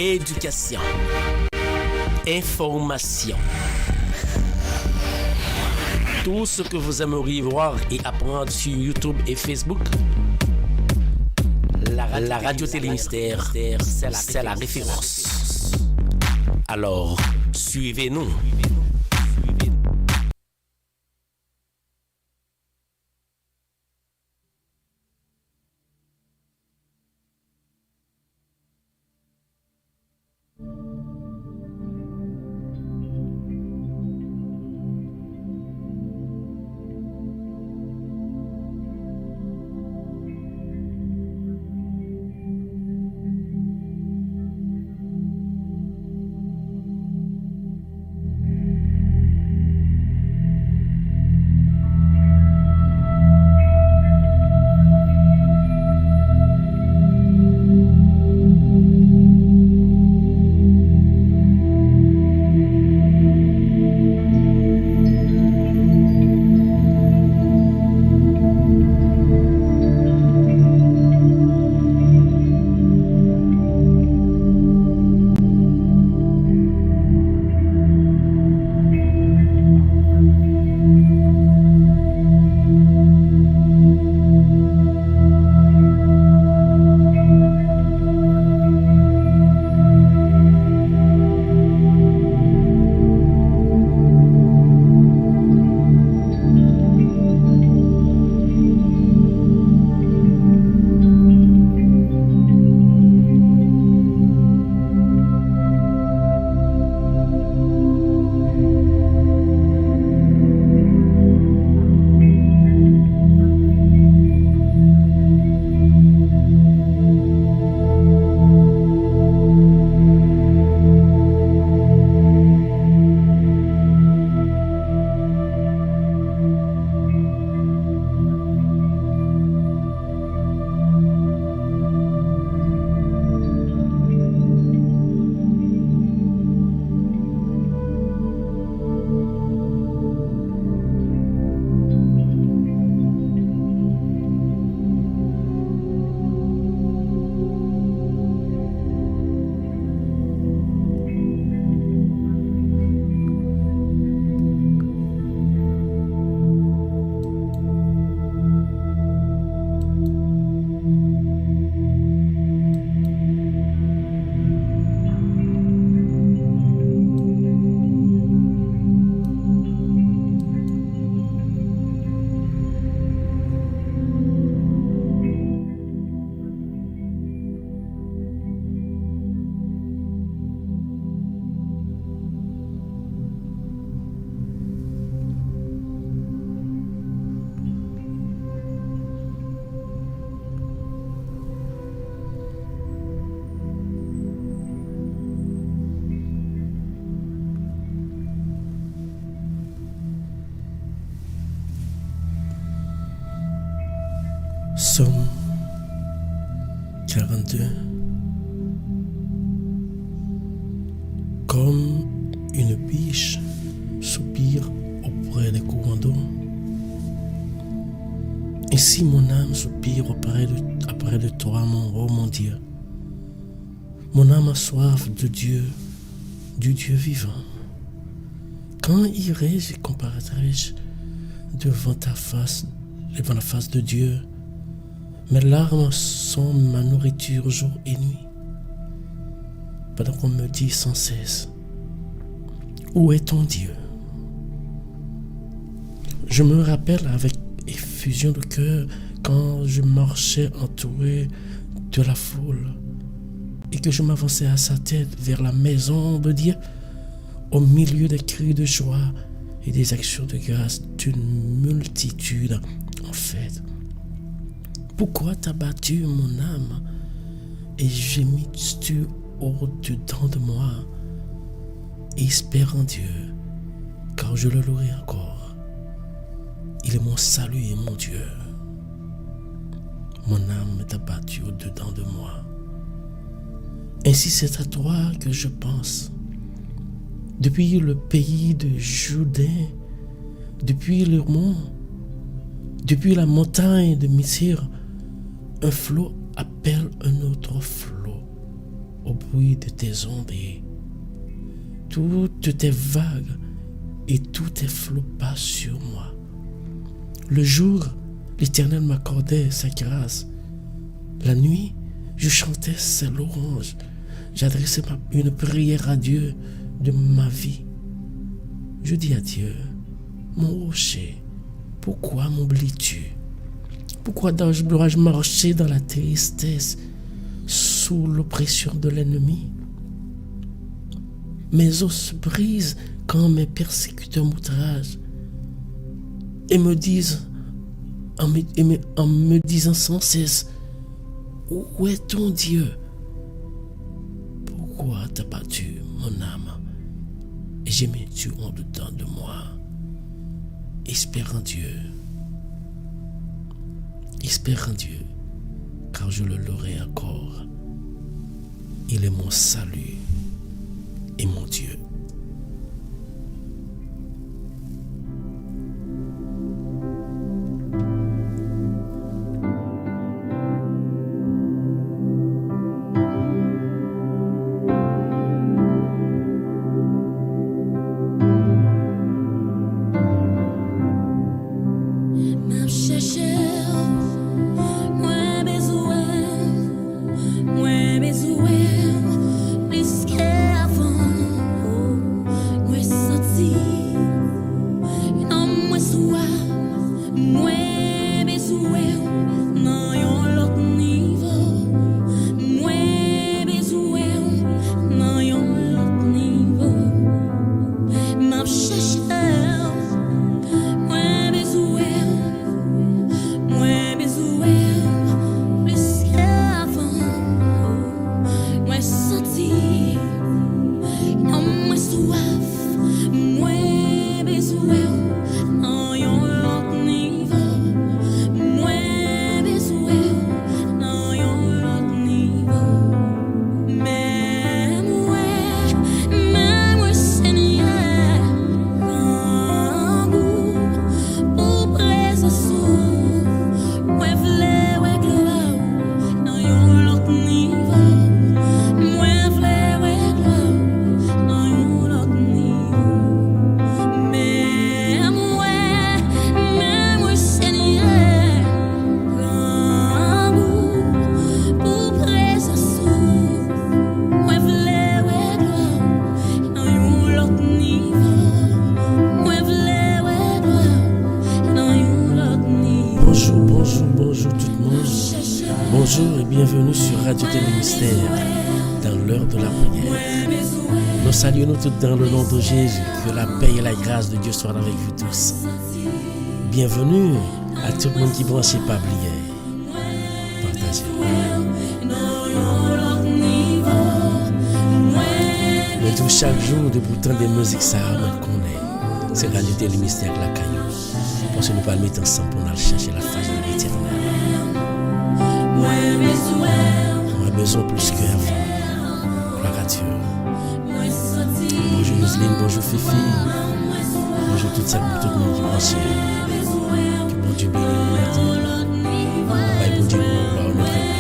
Éducation. Information. Tout ce que vous aimeriez voir et apprendre sur YouTube et Facebook, la radio-télé mystère, c'est la référence. Alors, suivez-nous. Psaume 42. Comme une biche soupire auprès des courants d'eau, ainsi mon âme soupire auprès de toi, mon Dieu. Mon âme a soif de Dieu, du Dieu vivant. Quand irai-je et comparaîtrai-je devant la face de Dieu? Mes larmes sont ma nourriture jour et nuit. Pendant qu'on me dit sans cesse, où est ton Dieu? Je me rappelle avec effusion de cœur quand je marchais entouré de la foule et que je m'avançais à sa tête vers la maison de Dieu au milieu des cris de joie et des actions de grâce d'une multitude en fête. Pourquoi t'as battu mon âme et gémis-tu au-dedans de moi, espérant Dieu, car je le louerai encore. Il est mon salut et mon Dieu. Mon âme est abattue au-dedans de moi. Ainsi c'est à toi que je pense. Depuis le pays de Jourdain, depuis le mont, depuis la montagne de Missir, un flot appelle un autre flot au bruit de tes ondes et toutes tes vagues et tous tes flots passent sur moi. Le jour, l'Éternel m'accordait sa grâce. La nuit, je chantais ses louanges. J'adressais une prière à Dieu de ma vie. Je dis à Dieu, mon rocher, pourquoi m'oublies-tu? Pourquoi dois-je marcher dans la tristesse sous l'oppression de l'ennemi? Mes os se brisent quand mes persécuteurs m'outragent et me disent, en me disant sans cesse, où est ton Dieu? Pourquoi t'as battu mon âme et gémis-tu en dedans de moi? Espère en Dieu, car je le louerai encore. Il est mon salut et mon Dieu. Bonjour tout le monde. Bonjour et bienvenue sur Radio Télémystère dans l'heure de la prière. Nous saluons tous dans le nom de Jésus. Que la paix et la grâce de Dieu soient avec vous tous. Bienvenue à tout le monde qui branche pas prière. Partagez. Mais tout chaque jour, de pourtant des musiques, ça on connaît. C'est Radio Télémystère la caillou. Parce que nous pas le mettre ensemble pour aller chercher la face de l'Éternel. On a besoin plus qu'avant. Gloire à Dieu. Bonjour Yusline, bonjour Fifi. Bonjour tout le monde qui pense. Que bon Dieu bénisse nous matin. Bye bon Dieu, gloire à notre prière.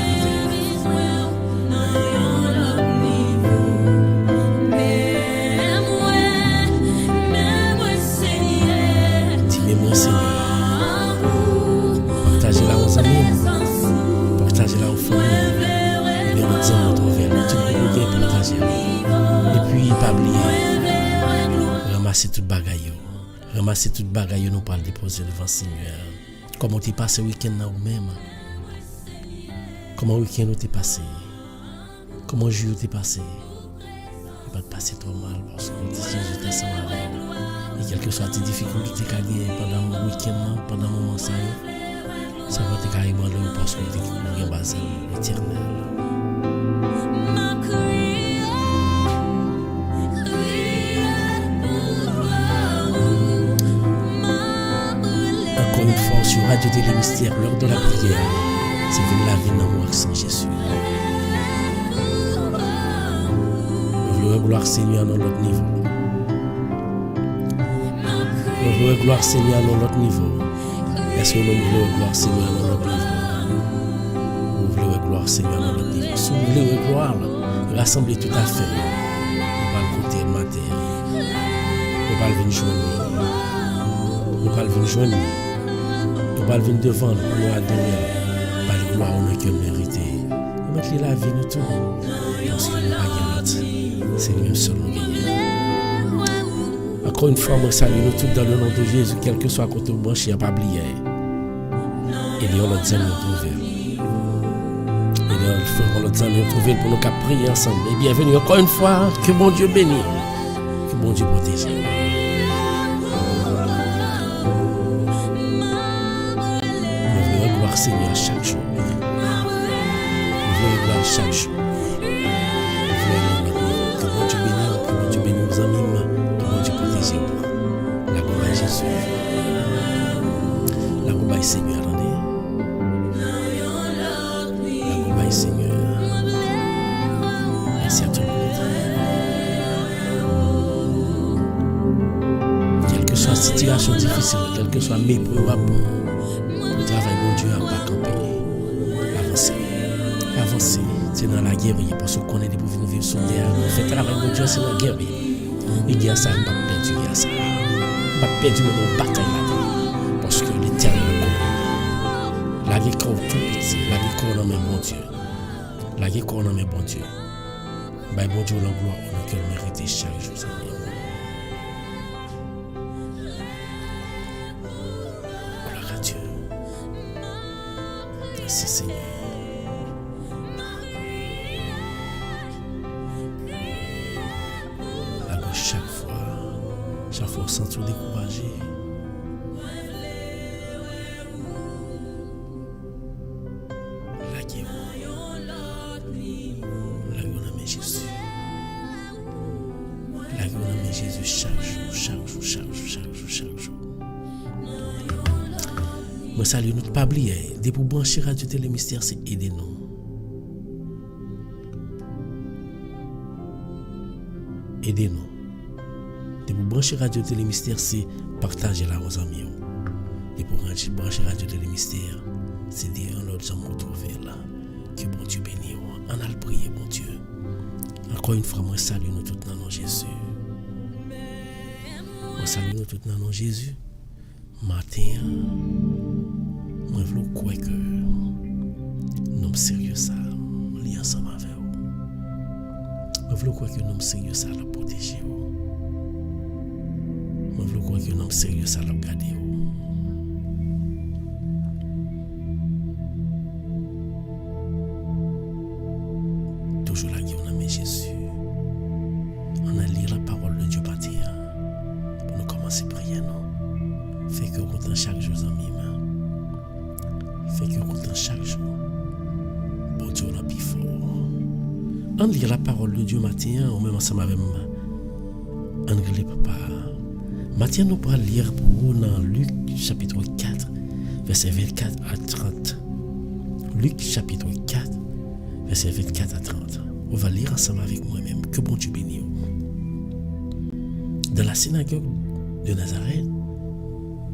Dis-moi Seigneur. Partagez-la aux amis. Partagez-la aux familles. Bien nous disons notre veille. Tout le monde partager. Et puis pas oublier. Ramasser toute bagaille. Ramasser toute bagaille nous pas le déposer devant le Seigneur. Comment tu passé le week-end là ou même? Comment le week-end t'es passé? Comment le jour t'es passé? Il va te passer trop mal parce que Jésus était ensemble avec nous. Et quelles que soient tes difficultés qu'à gagner pendant le week-end, pendant le moment ça va te carrément là parce que tu es basé l'éternel. Encore une fois sur Radio Télémystère, l'heure de la prière, c'est venu la vie dans mon accent Jésus. Nous voulons gloire Seigneur dans l'autre niveau. Nous voulons gloire Seigneur dans l'autre niveau. Est-ce que nous voulons gloire Seigneur dans l'autre niveau? Nous voulons gloire Seigneur dans l'autre niveau. Si vous voulez gloire, rassembler tout à fait. On va le côté le matin. On va venir joindre. On va venir joindre. On va venir devant nous pour adorer. Par le gloire, on a que mérité. On va mettre la vie nous tout. Parce que nous n'avons pas l'autre. C'est lui seul nous gagner. Encore une fois, moi salue nous tous dans le nom de Jésus, quel que soit côté branché, pas oublier. Et Dieu l'autre amis nous trouver. Et Dieu l'autre amis nous trouver pour nous prier ensemble. Et bienvenue encore une fois, que bon Dieu bénisse, que bon Dieu protège. Nous voulons gloire Seigneur chaque jour. Nous voulons gloire chaque jour. Que bon Dieu bénisse nos amis. La gloire à Jésus. La gloire au Seigneur, attendez. La gloire au Seigneur. Merci à tout le monde. Quelle que soit la situation difficile, quel que soit mépris ou amour, le travail de Dieu n'a pas campé. Avancez. Avancez. C'est dans la guerre, parce qu'on est des pour nous vivre sur guerre. Le fait travail de Dieu, c'est la guerre. Et guerre, ça n'a pas perdu, guerre, ça. Pas perdu, mais on bataille là-dedans. Parce que l'éternel est la guerre tout petit, la guerre dans mes bon Dieu. La guerre dans mes bon Dieu. Bah, bon Dieu, la gloire, on a que le mérite chaque jour. Gloire à Dieu. Merci Seigneur. Chaque fois, on se sent découragé. La guerre. La guerre, on a mis Jésus. La guerre, on a mis Jésus chaque jour. Moi, salut, nous ne pas oublier. Dès pour brancher Radio Télé Mystère, c'est aider nous. Aidez-nous. De pour brancher Radio Télé Mystère, c'est partager là aux amis. De pour brancher Radio Télé Mystère, c'est dire un autre gens retrouver là. Que bon Dieu bénisse. On a le prier, bon Dieu. Encore une fois, moi salue nous tous dans le nom de Jésus. Moi salue nous tous dans le nom de Jésus. Matin, moi je veux croire que nous sommes sérieux ça, liés ensemble avec vous. Moi je veux croire que nous sommes sérieux ça, la protéger. Moi je veux croire que nous sommes sérieux ça, la garder. Toujours là, on a mis Jésus. On a lu la parole de Dieu partir. Pour nous commencer à prier, non? Fait que content chaque jour, amis. Fait que content chaque jour. Bon Dieu, on a plus fort. On lit la parole de Dieu matin, ou même ensemble avec Anglais Papa. Matin, nous pourrons lire pour vous dans Luc chapitre 4, verset 24 à 30. Luc chapitre 4, verset 24 à 30. On va lire ensemble avec moi-même. Que bon Dieu bénisse. Dans la synagogue de Nazareth,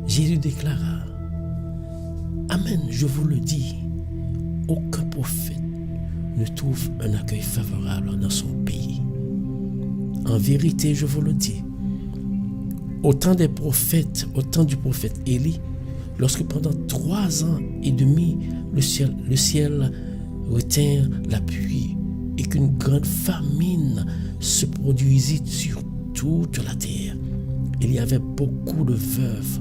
Jésus déclara: Amen, je vous le dis, aucun prophète ne trouve un accueil favorable dans son pays. En vérité, je vous le dis, au temps du prophète Élie, lorsque pendant 3 ans et demi le ciel retint la pluie et qu'une grande famine se produisit sur toute la terre, il y avait beaucoup de veuves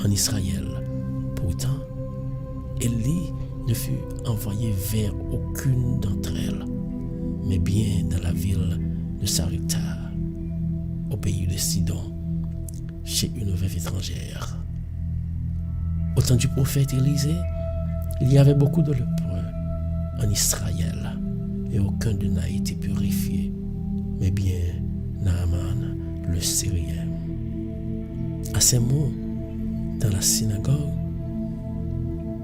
en Israël. Pourtant, Élie ne fut envoyé vers aucune d'entre elles, mais bien dans la ville de Sarepta, au pays de Sidon, chez une veuve étrangère. Au temps du prophète Élisée, il y avait beaucoup de lépreux en Israël, et aucun d'eux n'a été purifié, mais bien Naaman le Syrien. À ces mots, dans la synagogue,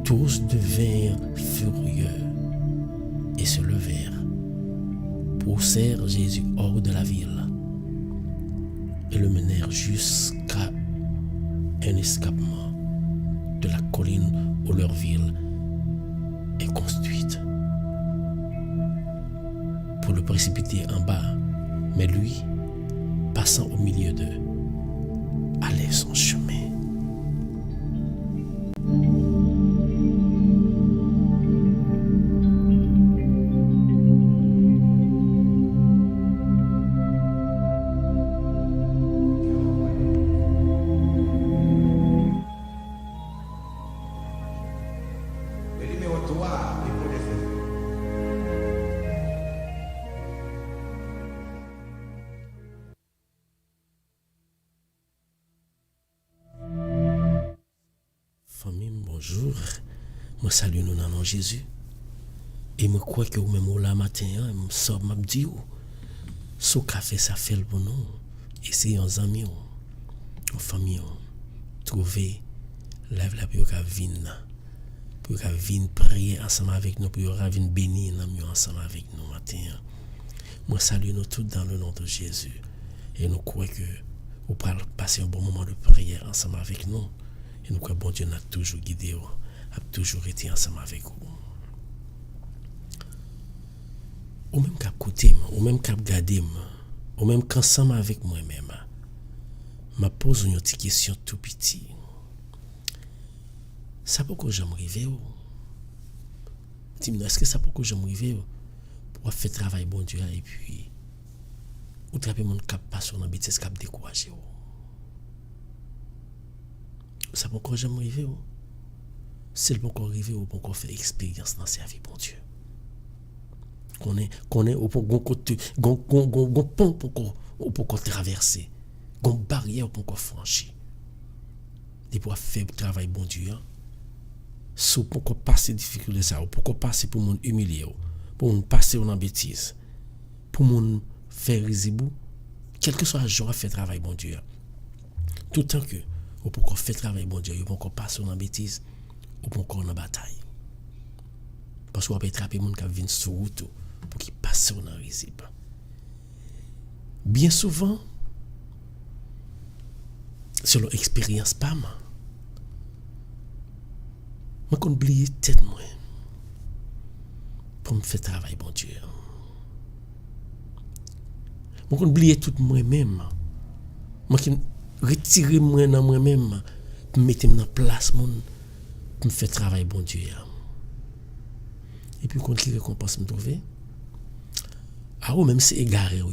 tous devinrent furieux et se levèrent, poussèrent Jésus hors de la ville et le menèrent jusqu'à un escarpement de la colline où leur ville est construite. pour le précipiter en bas. Mais lui, passant au milieu d'eux, allait son chemin. Famille, bonjour. Moi salue nous dans le nom de Jésus. Et moi crois que vous même là matin, me sort m'a dit ce café ça fait pour nous. Essayez en amis, en famille, trouver lève la pour qu'à venir prier ensemble avec nous pour venir bénir nous ensemble avec nous matin. Moi salue nous tous dans le nom de Jésus. Et nous croyons que vous pourrez passer un bon moment de prière ensemble avec nous. Et nous croyons que bon Dieu n'a toujours guidé, a toujours été ensemble avec vous. Ou même qu'à côté, ou même qu'à regarder, ou même qu'ensemble avec moi-même, je pose une petite question tout petit. Ça pourquoi j'aime arriver? Dis-moi, est-ce que ça pourquoi j'aime arriver pour faire travail bon Dieu et puis ou traper mon cap pas sur une bêtise cap décourager? Ça pourquoi j'aime arriver? C'est le pourquoi arriver ou pourquoi faire expérience dans sa vie bon Dieu. Qu'on est au côté gon pont pour traverser, gon barrière pour franchir. Et pour faire travail bon Dieu. So pour passer difficulté ça, pour passer pour mon humilier, pour mon passer dans bêtise, pour mon faire risibou, quel que soit le jour à faire travail bon Dieu. Tout le temps que ou pour faire travail bon Dieu, ou pour passer dans bêtise, ou pour dans bataille. Parce qu'on peut attraper mon qui vient sur route pour qu'il passe dans risibou. Bien souvent, sur leur expérience pas mal. Je vais oublier tête moi pour me faire travail bon Dieu. Je vais oublier tout moi-même. Je vais retirer moi dans moi-même pour mettre dans place pour me faire travail bon Dieu. Et puis quand qui récompense me trouver? Ah ou même c'est égaré ou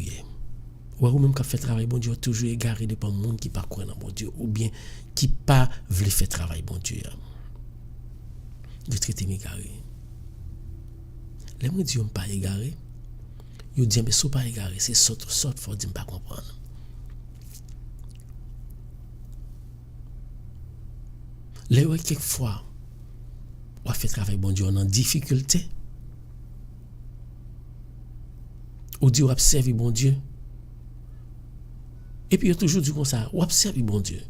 même qui fait travail bon Dieu toujours égaré dépend monde qui pas croire dans bon Dieu ou bien qui pas veut faire travail bon Dieu. De traiter m'égaré. Les gens disent pas égaré. Ils disent mais sont pas égaré, c'est sorte faut dire pas comprendre. Les gens quelquefois on fait travail bon Dieu en difficulté. Ou dit on observe bon Dieu. Et puis il y a toujours dit comme ça, on observe bon Dieu.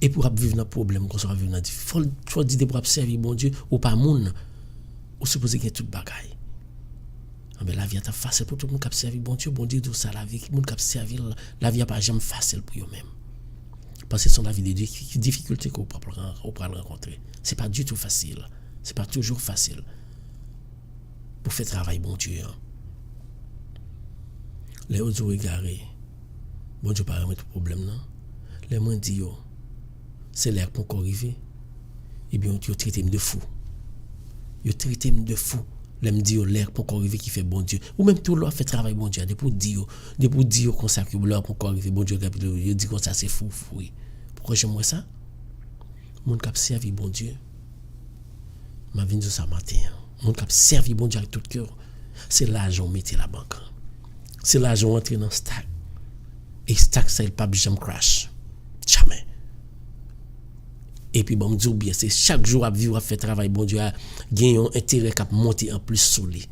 Et pour vivre dans problème qu'on soit vivre dans faut dire pour servir bon Dieu ou pas monde ou supposé qu'il y a toute bagaille. Mais la vie est facile pour tout le monde qui servir bon Dieu tout ça la vie qui monde qui servir la vie n'est pas jamais facile pour eux même. Parce que c'est la vie des difficultés qu'on peut rencontrer. C'est pas du tout facile. C'est pas toujours facile pour faire travail bon Dieu. Les autres ont égaré. Bon Dieu pas remettre problème non. Les moins dit yo c'est l'air pour qu'on arrive. Et bien, ils traité de fou. Ils traité de fou. Ils me disent l'air pour qu'on arrive qui fait bon Dieu. Ou même tout l'heure fait travail bon Dieu. Depuis dire comme ça que l'air pour qu'on arrive bon Dieu. Ils disent comme ça c'est fou. Oui. Pourquoi j'aime ça? Mon cap servi bon Dieu. Ma vie de ça matin. Mon cap servi bon Dieu avec tout cœur. C'est l'argent mettez la banque. C'est l'argent entrer dans stack. Et stack ça il pas jamais crash. Jamais. Et puis bon Dieu bien c'est chaque jour à vivre à faire travail bon Dieu gagne un intérêt qui monter en plus sur lui.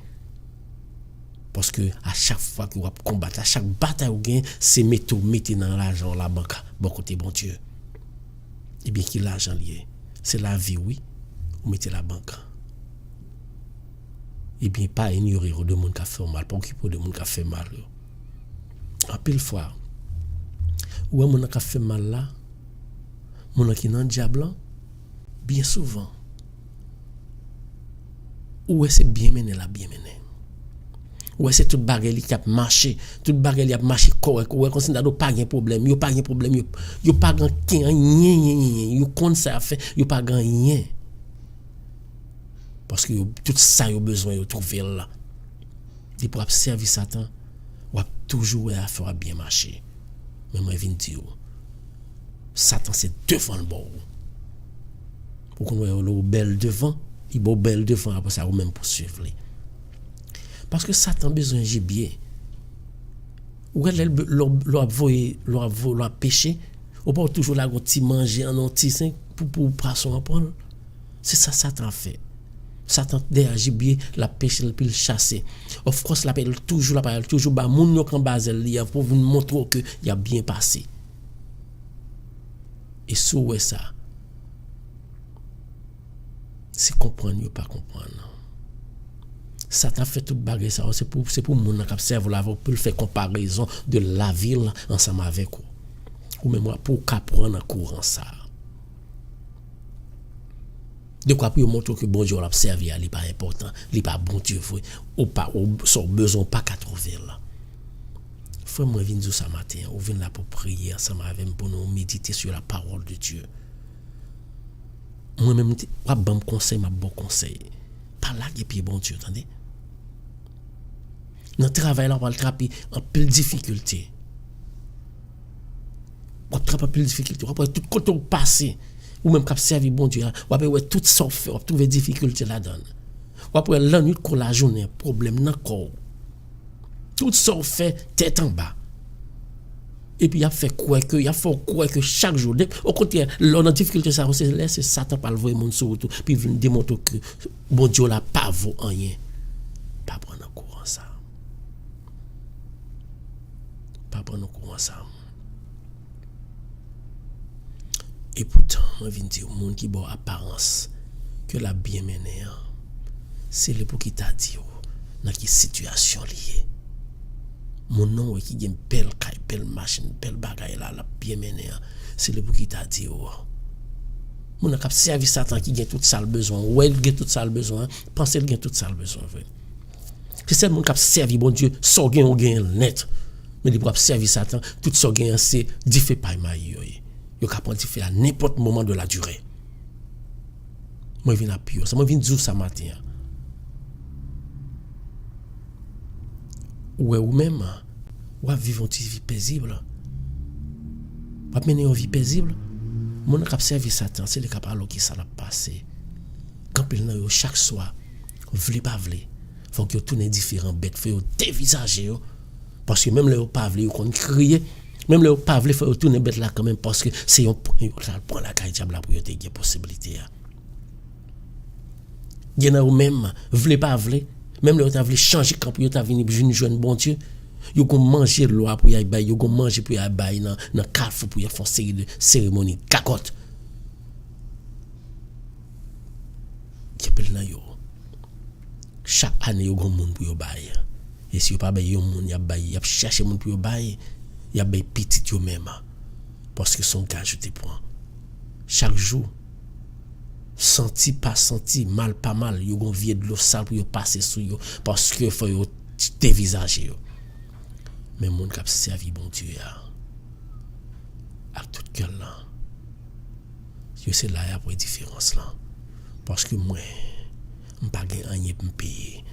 Parce que à chaque fois que vous combattre à chaque bataille vous gagne c'est mettre dans l'argent la banque bon côté bon Dieu. Et bien qui l'argent lié c'est la vie oui vous mettez la banque. Et bien pas ignorer de monde qui fait mal pas occuper de monde qui fait mal. En pile fois ou un monde qui fait mal là mon qui dans diable bien souvent ou c'est bien mené la bien mené Ouais, c'est toute bagarre qui a marché, toute bagarre qui a marché correct, ouais, comme si n'a pas de problème, yo pas de problème, yo pas grand rien, yo compte ça fait, yo pas grand rien. Parce que tout ça yo besoin yo trouver là. Et pour servir Satan, ou toujours à faire bien marcher. Mais moi je viens dire Satan c'est devant le bord. Pour qu'on voit le bel devant, il beau bel devant après ça ou même poursuivre. Parce que Satan besoin de gibier. Ou elle l'a péché, ou pas toujours la petit manger en petit pour poisson prendre. C'est ça Satan fait. Satan derrière gibier la pêche puis le chasser. Of course la toujours ba moun yo kan bazel li pour vous montrer que il a bien passé. Et sous ça c'est comprendre ou pas comprendre. Satan fait toute bagarre ça c'est pour moun qui observe la pour le faire comparaison de la ville ensemble avec vous. Ou même pour prendre en courant ça. De quoi pour montrer que bon Dieu l'a servi, il pas important, il pas bon Dieu ou pas son besoin pas qu'à trouver là. Frère moi vinn ce matin, ou vinn là pour prier ensemble avec pour nous méditer sur la parole de Dieu. Moi même pas bon conseil, m'a bon conseil. Pas là et puis bon Dieu, attendez. Dans travail là on va le trapper en pile difficulté. On trappe en pile difficulté, après tout côté passé. Ou même cap servi bon Dieu ou après ouais tout ça fait on trouver difficulté là dedans ou après l'ennui qu'on la journée problème dans corps tout ça fait tête en bas et puis il a fait quoi que chaque jour au contraire l'on a difficulté ça c'est laisser Satan pas le voir monde sur tout puis venir démontrer que bon Dieu là pas vaut rien pas prendre en courant ça et pourtant, je viens dire au monde qui a apparence que la bien menée, c'est le pour qui t'a dit dans quelle situation liée. Mon nom qui a une belle machine, belle bagaille là, la bien menée, c'est le pour qui t'a dit mon a servi Satan qui a tout ça le besoin, ouais, il a tout ça le besoin, pensez qu'il a tout ça le besoin. C'est celle qui a servi bon Dieu, sans gain ou gain net. Mais il pour servir Satan, tout ça gain c'est diffé pas maille. Yo capable de faire à n'importe moment de la durée. Moi viens appuyer ça, moi viens dire ça matin. Ouais ou même ou vivre une vie paisible. Pas mener une vie paisible. Mon cap servir Satan, c'est le capable qui ça l'a passé. Quand il nan yo chaque soir, vle pas vle, faut que tourner différents bêtes, faut dévisager parce que même le pas vle yo kon crier. Même le pas vle faut tourner bête là quand même parce que c'est un point la caille diable pour te gagner possibilité. Gen ou même vle pas vle, même le t'a vle changer quand pour t'a venir joindre bon Dieu. Yo gon manger loi pour y bay, yo gon manger pour y bay dans carrefour pour y faire série de cérémonie cacotte. Kepel nan yo. Chaque année yo gon monde pour yo bay. Et si yo pas bay yo monde y a bay, y a chercher monde pour yo bay. Il y a des petites yo même parce que son gage te prend chaque jour senti pas senti mal pas mal yo gon vie de l'eau sale pour yo passer sur yo parce que faut yo dévisager yo mais mon cap servi bon Dieu à tout cœur là yo c'est là y a pour différence là parce que moi on pas gain rien pour me payer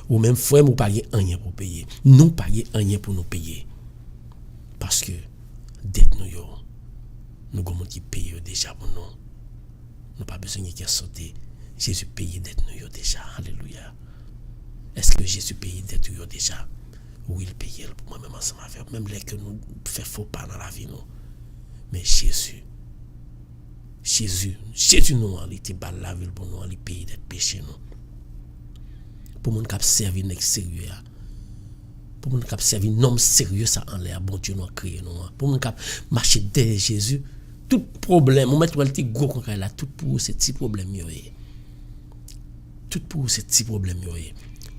ou même frère ou pas gain rien pour payer nous pas gain rien pour nous payer. Parce que dette nous avons qui paye déjà pour nous. Nous pas besoin de sauter. Jésus paye dette nous déjà. Alléluia. Est-ce que Jésus paye dette nous déjà? Oui, il paye pour moi-même ensemble avec même les que nous faisons faux pas dans la vie nous. Mais Jésus nous il était bas la ville pour nous, il paye dette péché nous. Pour mon cap servir l'extérieur. Pour mon cap servir nom sérieux ça en l'air bon Dieu nous a créé nous pour mon cap marcher derrière Jésus tout problème on mettre le gros con là tout pour ces petits problèmes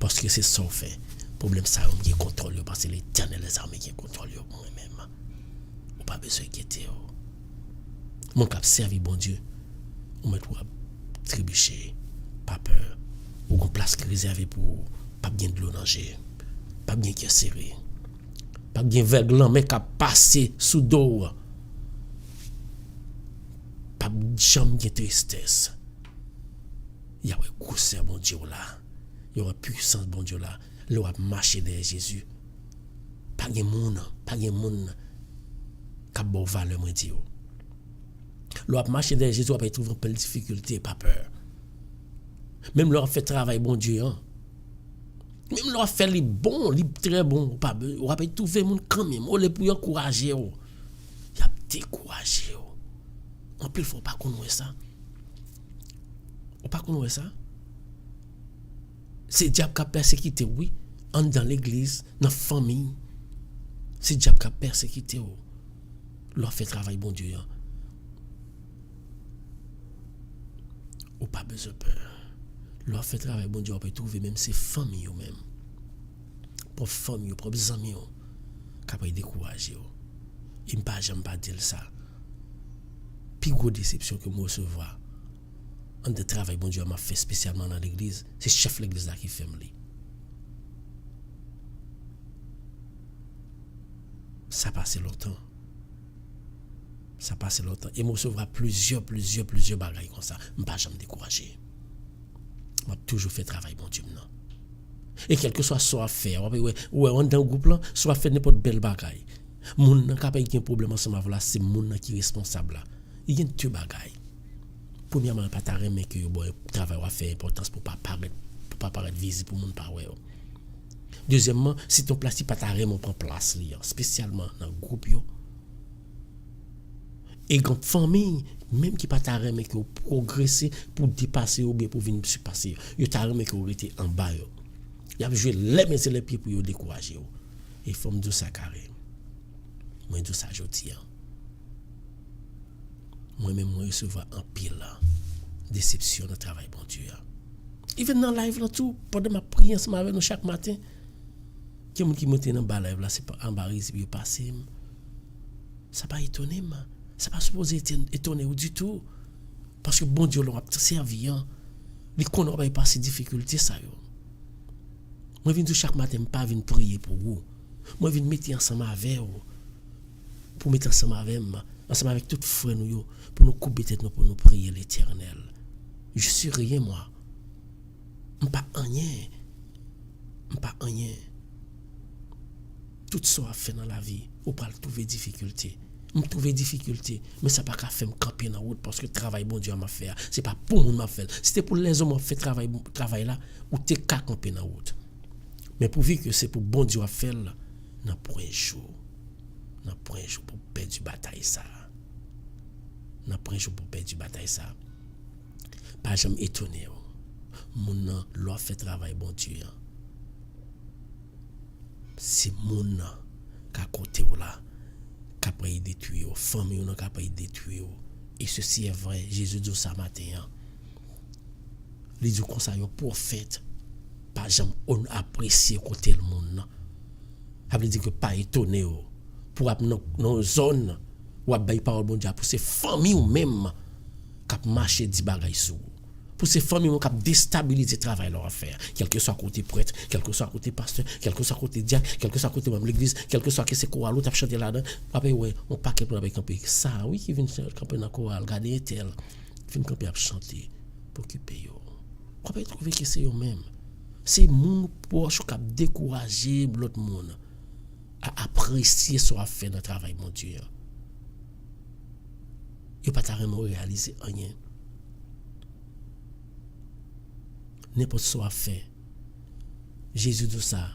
parce que c'est ça fait problème ça on qui contrôle parce que l'Éternel les armées qui contrôle moi même ou pas besoin d'inquiéter mon cap servir bon Dieu on mettre trébucher pas peur ou une place réservée pour pas bien de l'eau nager. pas bien qui est serré. Pas bien verglan mais qui passé sous dos. Pas jamais de tristesse. Il y a un gros bon Dieu là. Il y a une puissance bon Dieu là. Là où a marché derrière Jésus. Pas de monde qui a bon valeur moi dire. Là où a marché derrière Jésus, on va trouver plein de difficultés, pas peur. Même là on fait travail bon Dieu hein. Même là on fait les bons, les très bons, pas on va trouver monde quand même, on les pour encourager. Il a découragé. En plus faut pas connaître ça. On pas connaître ça. C'est diable qui a persécuté oui, dans l'église, dans la famille. C'est diable qui a persécuté ou. Leur fait travail bon Dieu. Ou pas besoin de peur. Leur fait travail bon Dieu, on peut trouver même ses familles ou même. Pour famille, pour amis qui peuvent décourager. Il ne peut jamais pas dire ça. Puis grosse déception que moi recevoir. En de travail bon Dieu m'a fait spécialement dans l'église, c'est chef de l'église là qui fait me. Ça passe longtemps. Ça passe longtemps. Et moi recevoir plusieurs bagailles comme ça. Je ne pas jamais décourager. Je toujours fait travail bon Dieu maintenant. Et quel que soit à faire, ou on dans le groupe là, soit faire n'importe belle bagaille. Moun nan kapay gen problème ensemble là, c'est moun nan qui responsable là. Il y a deux bagailles. Premièrement, pas ta remet que yo boy travail à faire importance pour pas paraître visible pour moun pas ouais. Deuxièmement, si ton place pas ta remet prend place li, spécialement dans le groupe yo. Et quand famille même qui pas ta remet que progresser pour dépasser ou bien pour venir surpasser, yo ta remet que rester en bas yo. Y a joué les mains sur les pieds pour yo décourager yo. Et faut me dire ça carré. Moi dis ça jodi. Moi-même moi recevoir un pile déception dans le travail bon Dieu. Il vient dans live là tout pendant ma prière ensemble avec nous chaque matin. Qui monde qui monte dans bas live là c'est pas embarrassé puis passer. Ça pas étonné moi. Ça pas supposé étonner ou du tout parce que bon Dieu l'a servi il connaît pas passer difficulté ça yo. Moi viens chaque matin pas venir prier pour vous. Moi viens mettre ensemble avec vous. Pour mettre ensemble avec tout frère nous pour nous couper tête nous pour nous prier l'Éternel. Je suis rien moi. Pas rien. Tout ça a fait dans la vie, ou pas trouver difficulté. Trouver difficulté, mais ça pas qu'à faire me camper dans route parce que travail bon Dieu m'a fait. C'est pas pour moun m'a fait. C'était pour les hommes fait travail là ou t'es qu'à camper dans route. Mais pourvu que c'est pour bon Dieu à faire là, n'a pour un jour pour perdre du bataille ça. Pas jamais étonné. Moun l'a fait travail bon Dieu. C'est moun qui a côté là capable détruire famille ou capable détruire. Et ceci est vrai, Jésus dit ça matin. Il dit comme ça un prophète pas jamais on apprécier côté le monde. Ça veut dire que pas étonné pour dans zone ou à bailler parole bon Dieu pour ces familles ou même qui marcher di bagay sou. Pour ces familles qui déstabiliser travail leur affaire, quel que soit côté prêtre, quel que soit côté pasteur, quel que soit côté diacre, quel que soit côté même l'église, quel que soit que c'est chorale ou t'a chanter là-dedans, après ouais, on paquet pour avec camper ça oui qui vient camper dans chorale, regarder tel, vient camper à chanter pour occuper yo. On peut trouver que c'est eux même. C'est moun proche qui décourager l'autre monde à apprécier ce qu'on fait dans le travail mon Dieu. Et pas vraiment réaliser rien. N'importe ce qu'on fait. Jésus dit ça.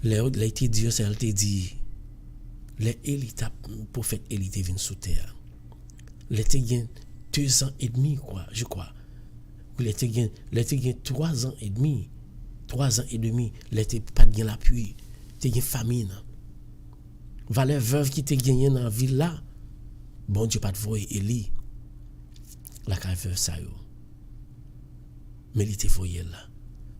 L'été Dieu, c'est elle te dit. Les élites, prophète élite vient sous terre. L'été gagne 2 ans et demi, quoi, je crois. L'été gagne 3 ans et demi. 3 ans et demi. L'été pas de l'appui. T'es gagne famine. Valeur veuve qui te gagné dans la ville là. Bon Dieu pas de voyer Élie. La caille veuve ça yo. Mais il était voyé là.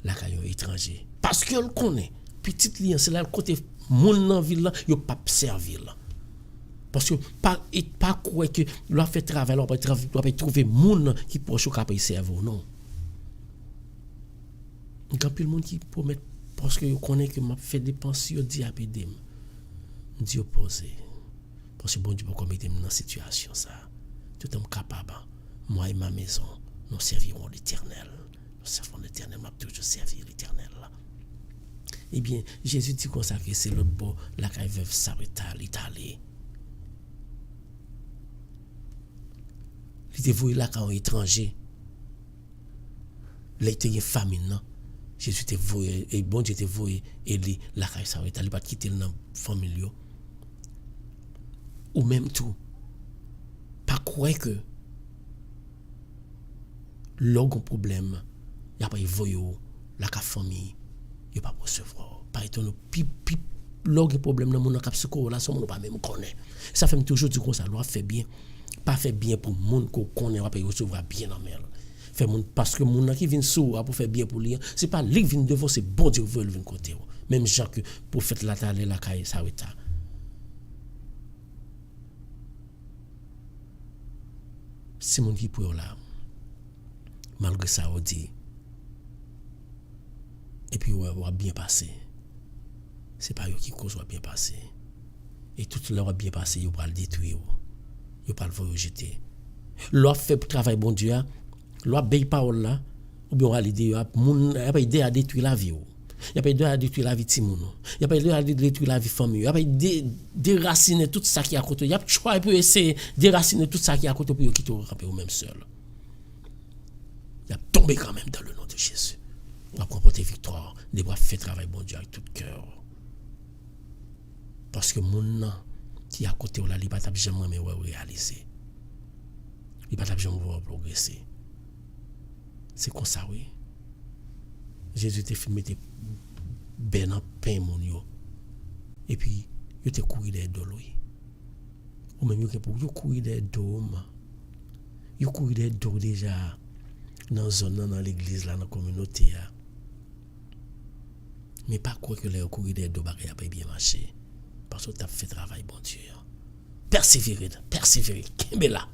La caille étranger. Parce que le connaît. Petite lien, c'est là le côté moun dans ville là, yo pas servir là. Parce que pas quoi que l'a fait travail, on peut trouver moun qui proche capable servir non. Il y a plus de monde qui promet Parce que je connais que m'a fait dépenser, je dis à aider. Je dis opposé. Parce que bon Dieu pour mettre dans cette situation ça. Tout est capable. Moi et ma maison, nous servirons l'Éternel. Nous servons l'Éternel, m'a toujours servi l'Éternel. Eh bien, Jésus dit comme ça que c'est l'autre bord, la caille veuve Sarepta, l'Italie. Il était voué là quand étranger. Là, il était une famine, non? Jésus était voué, et bon Dieu était voué, et lui, la caille Sarepta, il n'a pas quitté le famille. Ou même tout. Pas croire que l'orgon problème, il n'y a pas de voyou, la famille, il n'y a pas de recevoir. Par exemple, l'orgon problème, dans mon cap là, ça ne pas même connaître. Ça fait toujours dire que ça doit faire bien. Pas faire bien pour le monde qu'on connaît, on va recevoir bien en mer. Parce que le monde qui vient sous pour faire bien pour lui, ce n'est pas lui qui vient devant, c'est bon Dieu qui veut venir côté. Même gens que pour faire la taille, la caille, ça va être. C'est mon qui pour là. Malgré ça, on dit. Et puis, on va bien passer. C'est pas eux qui cause va bien passer. Et tout le va bien passer, ils vont le détruire. Ils vont le jeter. L'on fait pour travail, bon Dieu, l'on paye parole là, ou bien on va l'aider, il n'y a pas idée à détruire la vie. Il n'y a pas idée à détruire la vie de Timon. Il n'y a pas idée à détruire la vie de famille. Il n'y a pas idée de déraciner tout ça qui est à côté. Il y a choix pour essayer de déraciner tout ça qui est à côté pour quitter au même seul. Il a tombé quand même dans le nom de Jésus. On va remporter victoire. On doit faire travail bon Dieu avec tout cœur. Parce que mon nom qui est à côté, il ne va pas jamais réaliser. Il ne va pas jamais progresser. C'est comme ça, oui. Jésus t'a filmé tes ben en pain, mon yo. Et puis, il t'a couru des dos, lui. Ou même, il t'a couru des dos, il couru des dos déjà dans la zone, dans l'église, dans la communauté. Mais pas quoi que les couru des dos, il n'a pas bien marché. Parce que tu as fait travail, bon Dieu. Persévérer. Kembe là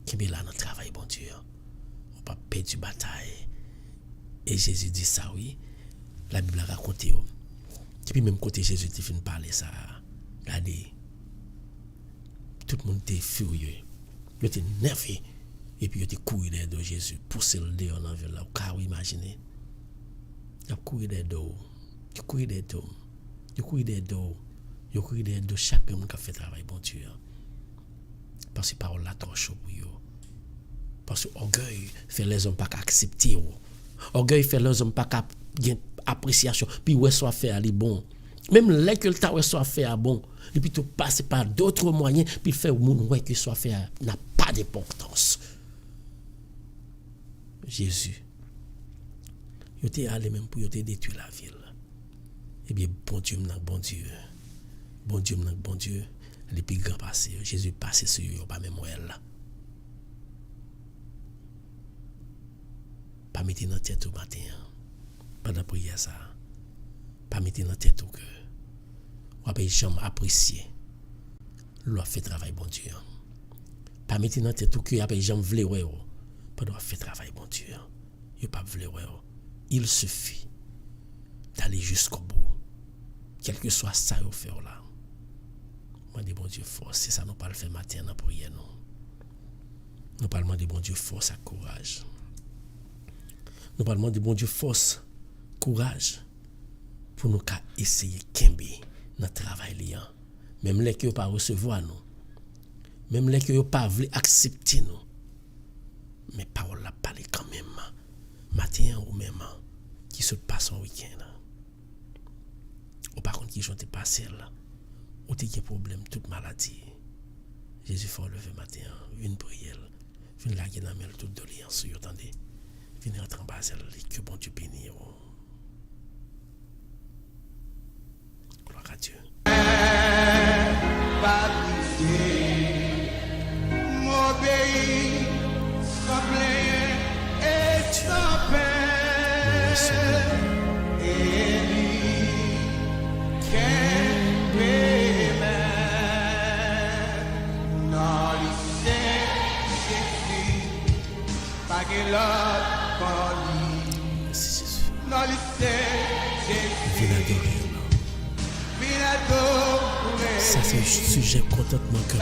dans le travail, bon Dieu. On ne pas perdre la bataille. Et Jésus dit ça, oui. La Bible a raconté. Et puis même côté Jésus te fin parler ça. Regardez. Tout le monde était furieux. Il était nerveux. Et puis il était couru de Jésus. Poussé le dehors dans la ville. Vous pouvez imaginer. Il a couru des dos. Il couru des dos. Chacun qui a fait travail, bon Dieu. Parce que parole là trop chaud pour eux. Parce que l'orgueil fait les hommes pas accepter. Orgueil fait les hommes pas gain appréciation. Puis ouais soit fait aller bon. Même les que le temps soit fait à bon. Et puis tu passes par d'autres moyens. Puis fait au monde ouais que soit fait n'a pas d'importance. Jésus. Il était allé même pour détruire la ville. Eh bien, bon Dieu, bon Dieu. Bon Dieu. Les plus grands passés. Jésus passé sur eux, pas même elle là. Pas mettre dans tête au matin. Pendant la prière ça. Pas mettre dans tête au cœur. On va jamais apprécier. L'on fait travail bon Dieu. Pas mettre dans tête au cœur, après jamais vle ouais. Pendant fait travail bon Dieu. Il pas vle ouais. Il suffit d'aller jusqu'au bout. Quel que soit ça au faire là. Moi dis bon Dieu force, c'est ça nous pas le faire matin dans prière non. Nous parlons de bon Dieu force et courage. Nous parlons de bon Dieu force, courage pour nous essayer kembe dans travail liant. Même les qui pas recevoir nous. Même les qui pas voulu accepter nous. Mais parole la parler quand même. Matin ou même qui se passe en week-end. Ou par contre qui sont passés là. Ou t'es problème toute maladie. Jésus faut lever matin une prière. Fin la dans mel toute doléance vous entendez. Venez rentrer en bas que bon Dieu bénisse. Gloire à Dieu. Merci Jésus. Ça, c'est un sujet contentement que oui,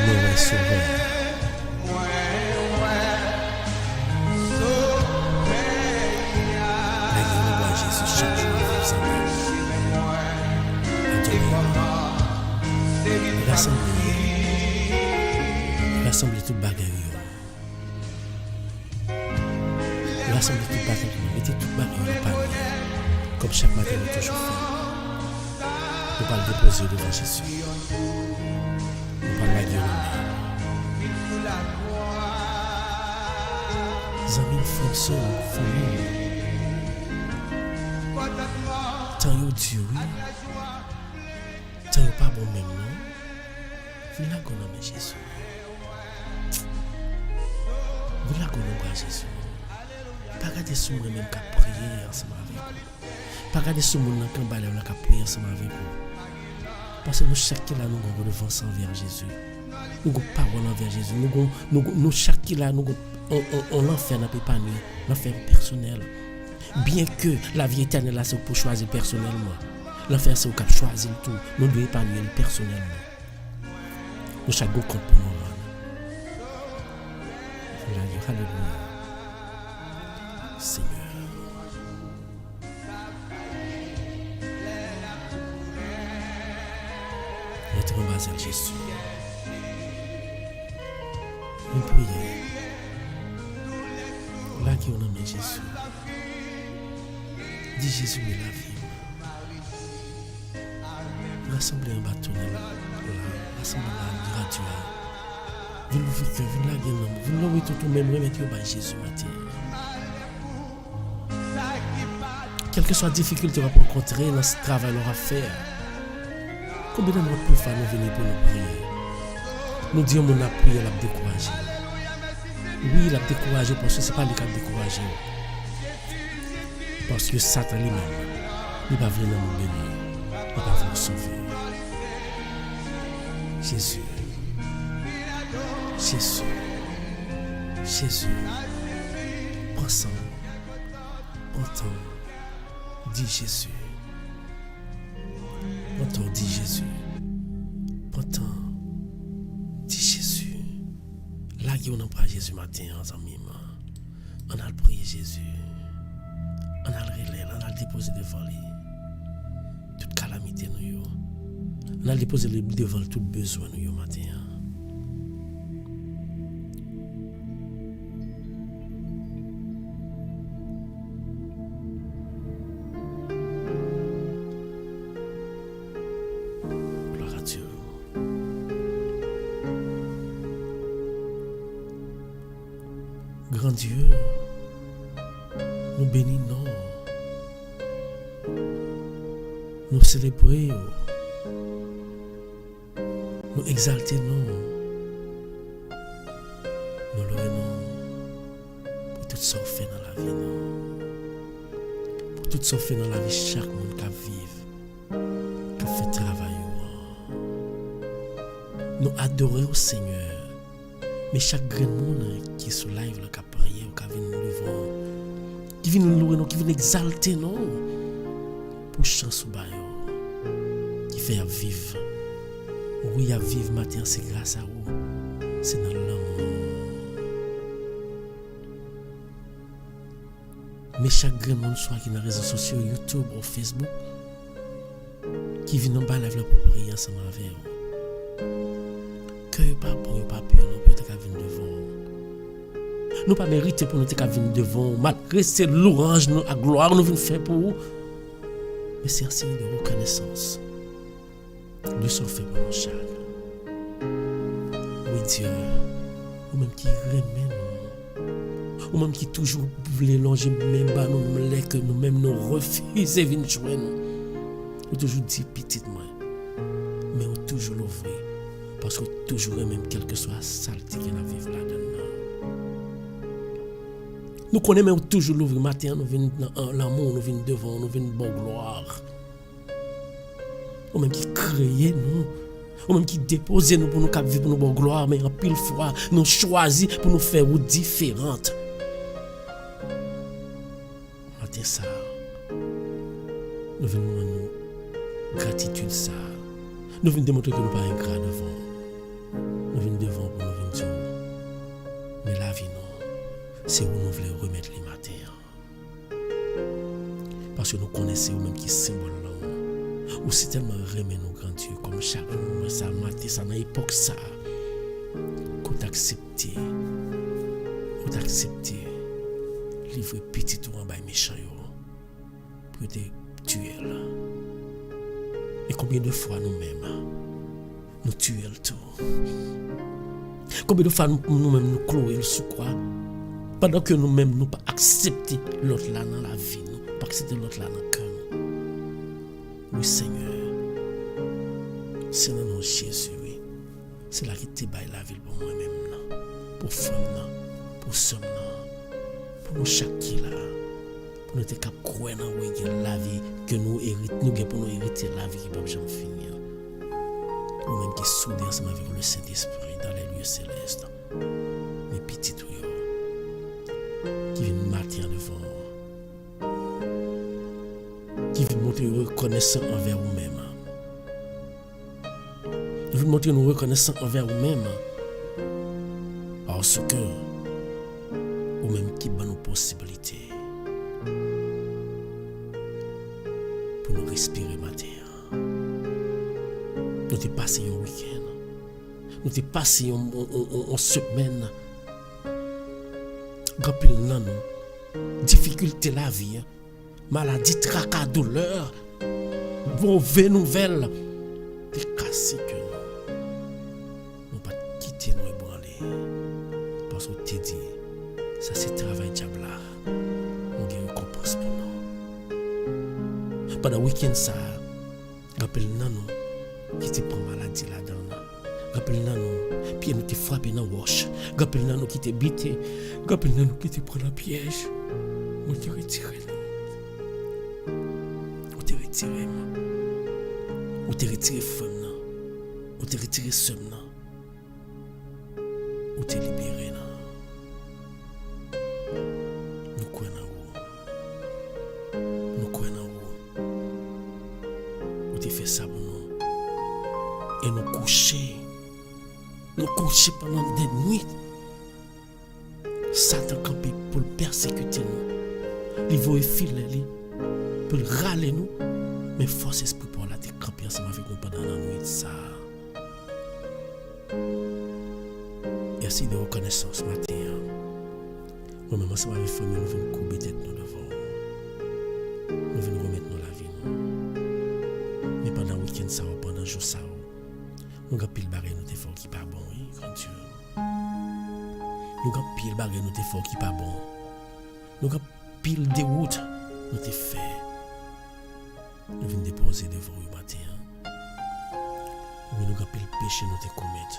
mais sauveur. Jésus chaque jour vous rassembler tout bagaille. Rassembler tout bagaille, mettez tout bagaille au panier. Comme chaque matin nous toujours fait. Nous pas le déposer devant Jésus. Nous pas la gueule. Amis, frères, famille. Tant yo Dieu, oui. Tant yo pas bon même, non? Vous la connaissez Jésus. Vous la connaissez Jésus. Pas regarder ce monde même qui a prié ensemble avec vous. Pas regarder ce monde qui a prié ensemble avec vous. Parce que nous, chaque là, nous avons devance envers Jésus. Nous avons parole envers Jésus. Nous chaque là, on l'enfer n'a pas nous, l'enfer personnel. Bien que la vie éternelle là, c'est pour choisir personnellement. L'enfer, c'est pour choisir tout. Nous devons épanouir personnellement. Nous chaque compte pour nous. Alléluia. Seigneur. Notre basel Jésus. Nous prions. Là qui on a mis Jésus. Dis Jésus est la vie. Rassembler un bâton. Rassembler un gratuit. Vous l'ouvrez que vous l'avez non. Vous l'ouvrez tout même remettez au bas Jésus matin. Quelle que soit la difficulté qu'on va rencontrer dans ce travail qu'on va faire. Combien de fois nous venir pour nous prier? Nous disons qu'on a prié, il a découragé. Oui, il a découragé parce que ce n'est pas lui qui a découragé. Parce que Satan lui-même, il va venir nous bénir. Il va nous sauver. Jésus. Jésus. Jésus. Prends ça. Prends temps. Dis Jésus. Prends temps. Dis Jésus. Prends temps. Dis Jésus. Là, on a prié Jésus matin, en amis. On a prié Jésus. On a le relais, on a le déposé devant lui. Toute calamité, nous. On a le déposé devant tout besoin, nous, matin. Gloire à Dieu. Grand Dieu, nous bénissons, nous célébrons, nous exaltons, nous louons pour tout ce qu'on fait dans la vie, pour tout ce qu'on fait dans la vie, chaque monde qui vit, qui fait travail. Nous adorons le Seigneur, mais chaque grand monde qui est sur live, qui a prié, qui vient nous devant, qui vient nous louer, qui vient exalter nous, pour chance ou bayo, qui fait vivre. Oui, à vivre matin, c'est grâce à vous. C'est dans l'amour. Mais chaque grand monde soit qui est dans les réseaux sociaux, YouTube ou Facebook, qui vient nous balayer pour prier ensemble avec vous. Que pas bon, pas peur, nous peut être venir devant. Nous pas mérité pour nous être venir devant, malgré ces louanges, nous à gloire nous venons faire pour vous. Mais c'est un signe de reconnaissance. Nous sommes faits pour nos chagrin. Oui Dieu, ou même qui remet nous, ou même qui toujours voulait longer même bas nous les que nous même nous refuser venir jouer nous. Ou toujours dit petite moi, mais ou toujours l'ouvrir. Parce que toujours même quelle que soit la saleté qu'il y a à vivre là-dedans. Nous connaissons même toujours l'ouvrir matin, nous venons dans l'amour, nous venons devant, nous venons bon gloire. Ou même qui crée nous, ou même qui dépose nous pour nous vivre pour nous bon gloire, mais en pile fois, nous choisissons pour nous faire différentes. Matin ça, Nous venons rendre gratitude ça. Nous venons démontrer que nous ne sommes pas ingrats devant. Nous venons devant pour nous venir dire, mais la vie, non, c'est où nous voulons remettre les matins. Parce que nous connaissons nous-mêmes qui symbole là. Ou c'est tellement remet nous grand Dieu, comme chaque jour, ça matin, ça dans l'époque ça. Qu'on t'accepte. Qu'on t'accepte. Livrer petit tout en bas méchant pour te tuer là. Et combien de fois nous-mêmes nous tuons tout. Combien de fois nous-mêmes nous clouons sous quoi pendant que nous-mêmes nous pas accepter l'autre là dans la vie, nous pas accepter l'autre là dans le cœur. Oui Seigneur, c'est dans nos Jésus, oui. C'est là qui te baille la vie pour moi-même, pour femme, pour somme, pour nous chaque qui là, pour nous être capables de croire dans la vie que nous héritons, nous pour nous hériter la vie qui ne peut jamais finir. Nous-mêmes qui soudés ensemble avec le Saint-Esprit dans les lieux célestes. Mes petits tuyaux qui viennent matin devant, qui viennent montrer reconnaissant envers vous-même. Nous voulons montrer nous reconnaissant envers vous-même parce que vous-même qui donne nos possibilités pour nous respirer matin. Nous t'es passé un week-end. Nous t'es passé une semaine. Gapil nan nous. Difficulté la vie. Maladie, tracas, douleur. Mauvaise nouvelle. T'es cassé que nous. Nous pas quitter nous ébranler. Parce que t'es dit, ça c'est travail diable là. On gagne une récompense pour nous. Pendant le week-end ça, gapil nan nous. Qui te prend maladie là-dedans. Rappelle nous, puis nous te frappé dans roche. Rappelle nous qui te bité. Rappelle nous qui te prend la piège. On te retire nous. On te retire moi. On te retire femme. On te retire somme. On te libéré. Nous croyons en vous. Nous croyons en vous. On te fait ça pour nous. Et nous coucher pendant des nuits. Satan campé pour persécuter nous. Il veut filer pour râler nous. Mais force esprit pour la camper ensemble avec nous pendant la nuit. Ça. Merci de reconnaissance matin. Moi-même, ensemble avec la famille, nous venons couper tête nous devant. Nous venons remettre nous la vie. Nous. Mais pendant le week-end, ça, pendant le jour, ça. Nous avons pile barré nous fort qui pas bon, oui, grand Dieu. Nous avons pile barré nous fort qui pas bon. Nous avons pile déroute nous te fait. Nous venons déposer devant vous matin. Nous avons pile péché nous te commettre.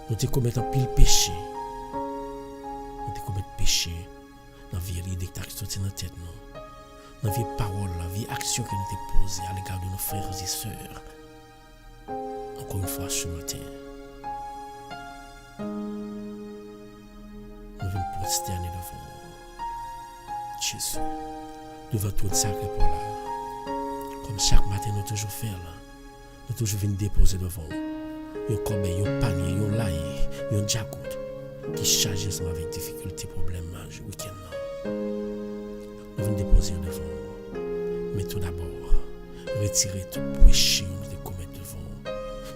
Nous te commettre en pile péché. Nous te commettre péché dans la vie l'idée que tu as sorti dans la tête nous. Dans la vie parole, la vie action que nous te posée à l'égard de nos frères et sœurs. Encore une fois ce matin, nous venons prosterner devant Jésus, devant tout sacré pour là. Comme chaque matin nous toujours fait là, nous toujours venons déposer devant un corbeille, un panier, un laï, un jacout qui charge ensemble avec difficulté, problème, week-end. Nous venons déposer devant, mais tout d'abord, retirer tout péché nous de commettre devant.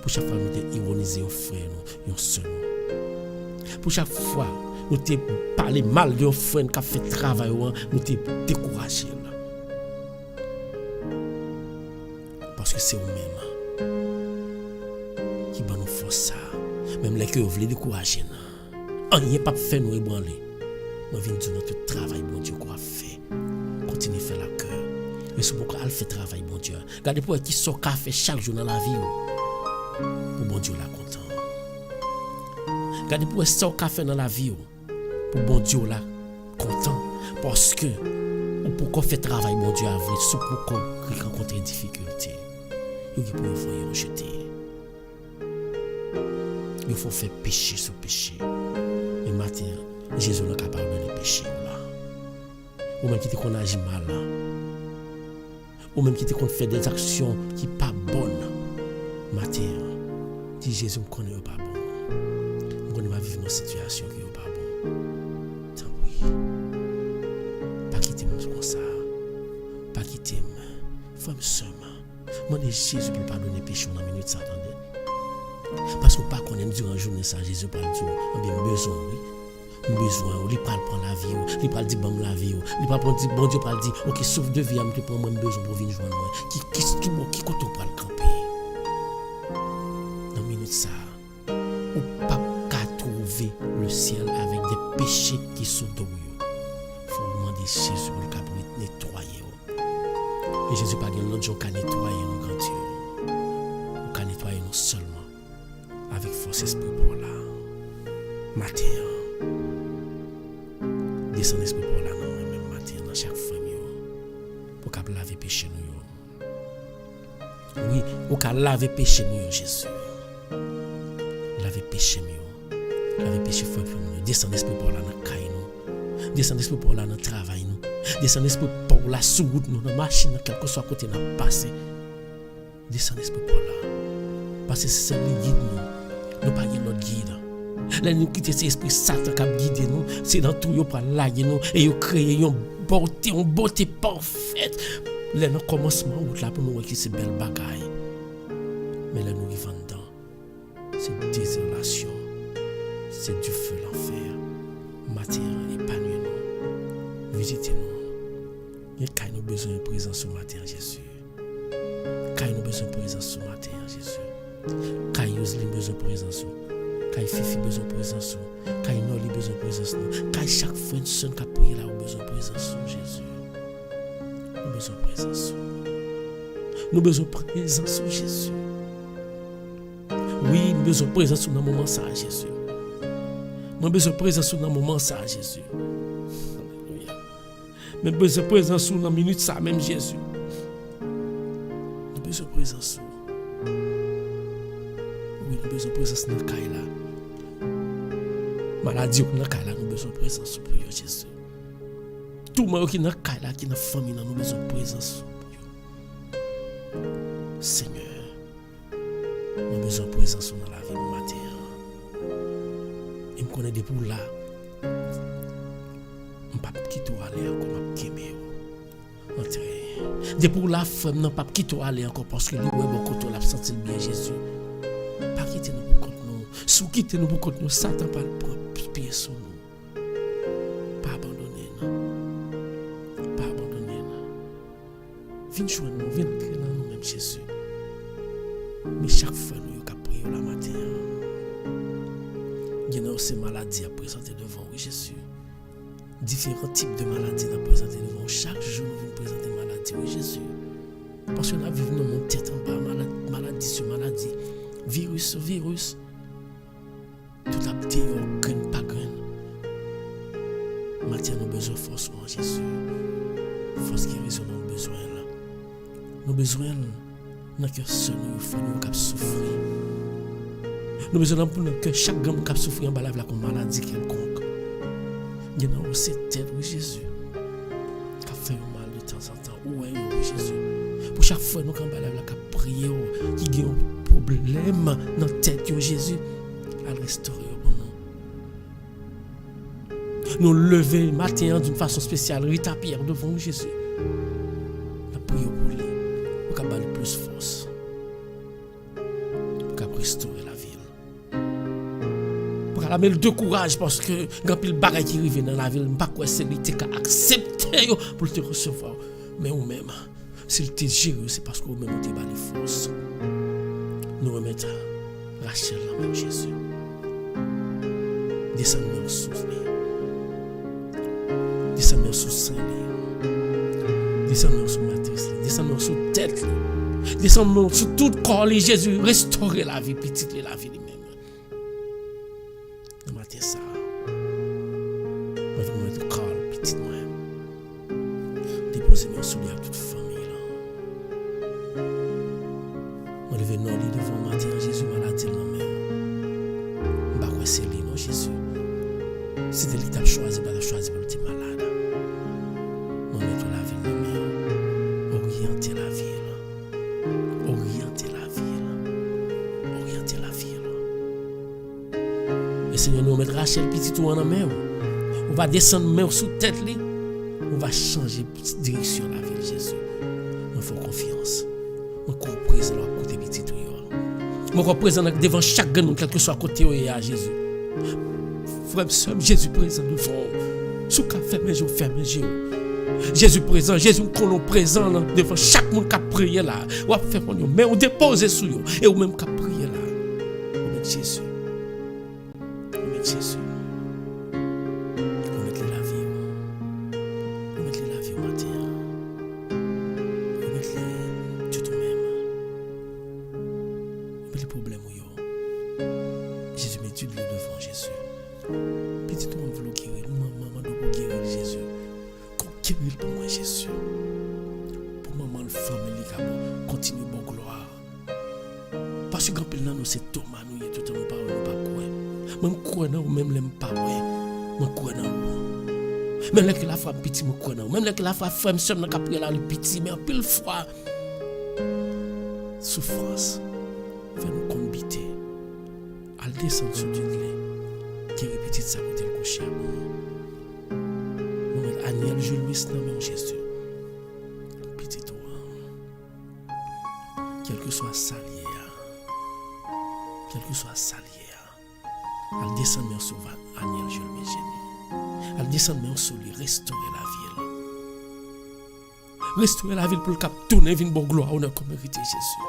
Pour chaque fois, nous te ironiser aux frères, nous, sœurs. Pour chaque fois, nous te parler mal de nos frères qui ont fait travail, nous te décourager. Parce que c'est eux-mêmes qui nous force ça. Même les que vous voulez décourager. On n'y a pas fait nous ébranler. Nous venons dire notre travail, bon Dieu, qu'on a fait. Continuez à faire la cœur. Et c'est pourquoi elle fait travail, bon Dieu. Regardez pour qui sort café chaque jour dans la vie. Pour bon Dieu la content. Regardez pour ça café dans la vie. Pour bon Dieu la content. Parce que pour qu'on fait travail, bon Dieu a vrai, c'est pour qu'on rencontre des difficultés. Il faut y rejeter. Il faut faire péché sur péché. Et maintenant, Jésus n'est capable de pécher. Ou même qui te qu'on agit mal. ou même qui te compte faire des actions qui pas bonnes. Matin, dis Jésus, me connaît pas bon. Me connaît pas vivre dans une situation qui est pas bon. Tant pis. Pas quitter moi comme ça. Pas quitter moi. Femme seulement. Moi dis Jésus pour pardonner péché dans minute ça attendez. Parce que pas connaître durant journée ça Jésus parle dire on bien besoin oui. Besoin, il parle prendre la vie, il parle dire bon la vie, il parle prendre bon Dieu parle dire OK souffle de vie am te prend moi besoin pour venir joindre moi. Qui côté pour le camper. Dans minute ça, ou pas qu'à trouver le ciel avec des péchés qui sont dans vous. Faut demander Jésus pour le cap nettoyer. Et Jésus pas gagne l'autre jour qu'à nettoyer nous grand Dieu. Ou qu'à nettoyer nous seulement avec force esprit pour là. Matin descend esprit pour là non même matin dans chaque famille pour qu'à laver péché nous. Oui, pour qu'à laver péché nous Jésus. Laver péché nous. Laver péché faut nous. Descend esprit pour là dans caille nous. Descend esprit pour là dans travail nous. Descend esprit pour là sur route nous dans machine quelque soit côté n'a passé. Descend esprit pour là. Parce que c'est le guide nous. Nous pas notre guide. Là nous quitter cet esprit Satan qui a guidé nous, c'est dans tout yo pour laguer nous et yo créer une beauté parfaite. Là nous commencement route là pour nous qui c'est belle bagaille. Mais là nous vivons dedans. C'est désolation. C'est du feu l'enfer. Matière épanouie nous. Visitez-nous. Et quand nous besoin de présence ce matin Jésus. Quand nous besoin de présence ce matin Jésus. Quand nous besoin de présence quand Fifi besoin de présence, quand Noli besoin de présence, quand chaque frère qui a prié là, a besoin de présence, Jésus. Nous besoin de présence. Nous besoin de présence, Jésus. Oui, nous besoin de présence dans le moment ça, Jésus. Nous besoin de présence dans le moment ça, Jésus. Alléluia. Nous besoin de présence dans la minute ça, même Jésus. Nous besoin de présence. Oui, nous besoin de présence dans le cas là. Maladie ou dans le cas là, nous besoin de présence pour Jésus. Tout le monde qui est dans le cas là, qui est dans la famille, nous besoin de présence pour Seigneur, nous besoin de présence dans la vie de matin. Et me connaît des pour là. Je ne peux pas quitter aller encore, je vais quitter. Des pour la femme, je ne peux pas quitter aller encore parce que lui, il a absenti bien Jésus. Pas quitter nous pour compte nous. Si vous quittez nous pour compte nous, Satan pas le pied sur nous. Pas abandonner nous. Pas abandonner nous. Viens joindre nous, viens entrer dans nous-mêmes Jésus. Mais chaque fois nous avons prié la matin. Il y a ces maladies à présenter devant vous Jésus. Différents types de maladies à présenter devant vous. Chaque jour nous venons présenter maladie oui Jésus. Parce qu'on a vécu dans mon tête en bas, maladie sur maladie. Virus sur virus, tout a petit, graine pas graine. Maintenant, nous avons besoin de force en Jésus. Force qui raison, nous avons besoin. Nous avons besoin de notre cœur seul, nous avons besoin de souffrir. Nous avons besoin que chaque gramme qui souffre en bas la comme maladie quelconque. Il y a aussi tête, oui Jésus, qui fait mal de temps en temps. Oui Jésus. Pour chaque fois, nous avons prié, qui a un problème dans la tête de Jésus, à le restaurer pour nous. Nous lever matin d'une façon spéciale, Rita Pierre devant Jésus. Nous prions pour lui, pour qu'il ait plus de force, pour qu'il restaurer la ville. Pour qu'il ait de courage parce que quand il y a des bagages qui arrivent dans la ville, je ne sais pas quoi c'est lui qui a accepté pour te recevoir. Mais vous-même, s'il te gère, c'est parce que vous-même, vous avez les forces. Nous remettons Rachel la même Jésus. Descends-nous sous descends-nous sous sein, descends-nous sous matrice, descends-nous sous tête, descends-nous sous tout corps, Jésus, restaurer la vie, petite la vie lui-même. Le matin ça, je vais mettre corps, petit moi, déposer mes souliers à toute famille là. Je vais lever nos lits devant matin, Jésus maladie la même. Je vais c'est lui non Jésus. Si tu as choisi, tu as choisi pour être malade. On met tout la vie de orienter la ville. Orienter la ville. Orienter la ville. Et Seigneur, nous mettre Rachel petit tout en main. On va descendre main sous tête. On va changer de direction la ville, Jésus. Nous faut confiance. On croit présent à côté petit tout. On croit présent devant chaque nous, quel que soit côté où il y a Jésus. Frère, soeur, Jésus présent devant. Sous qu'a fait mes jours, ferme mes yeux. Jésus présent, Jésus présent devant chaque monde qui a prié là. Ou a fait mon mais on dépose sur eux. Et ou même qui a prié là. On met Jésus. On met Jésus. On met la vie. On met la vie au matin. On met tout même. On met les problèmes où yo. Jésus met tout le devant Jésus. Petit tout le monde veut guérir. Maman doit guérir Jésus. Guérir pour moi Jésus. Pour maman, le famille qui continue bon gloire. Parce que quand nous c'est Thomas, nous y tout le temps pas quoi. Même quoi non, même l'aime pas ouais. Même quoi non. Même là que la femme petit me quoi non. Même là que la femme somme n'a pris là le petit mais en pile fois souffrance fait nous combiter. Al descendre sur du lit. Qui répète ça côté le coucher. Aniel Jules Miss dans Jésus. Petit toi. Quel que soit salier. Quel que soit salier. Elle descend mais sur Aniel Jules Miss. Elle descend mais sur lui restaurer la ville. Restaurer la ville pour le cap tourner vinn bon gloire honneur comme mérité Jésus.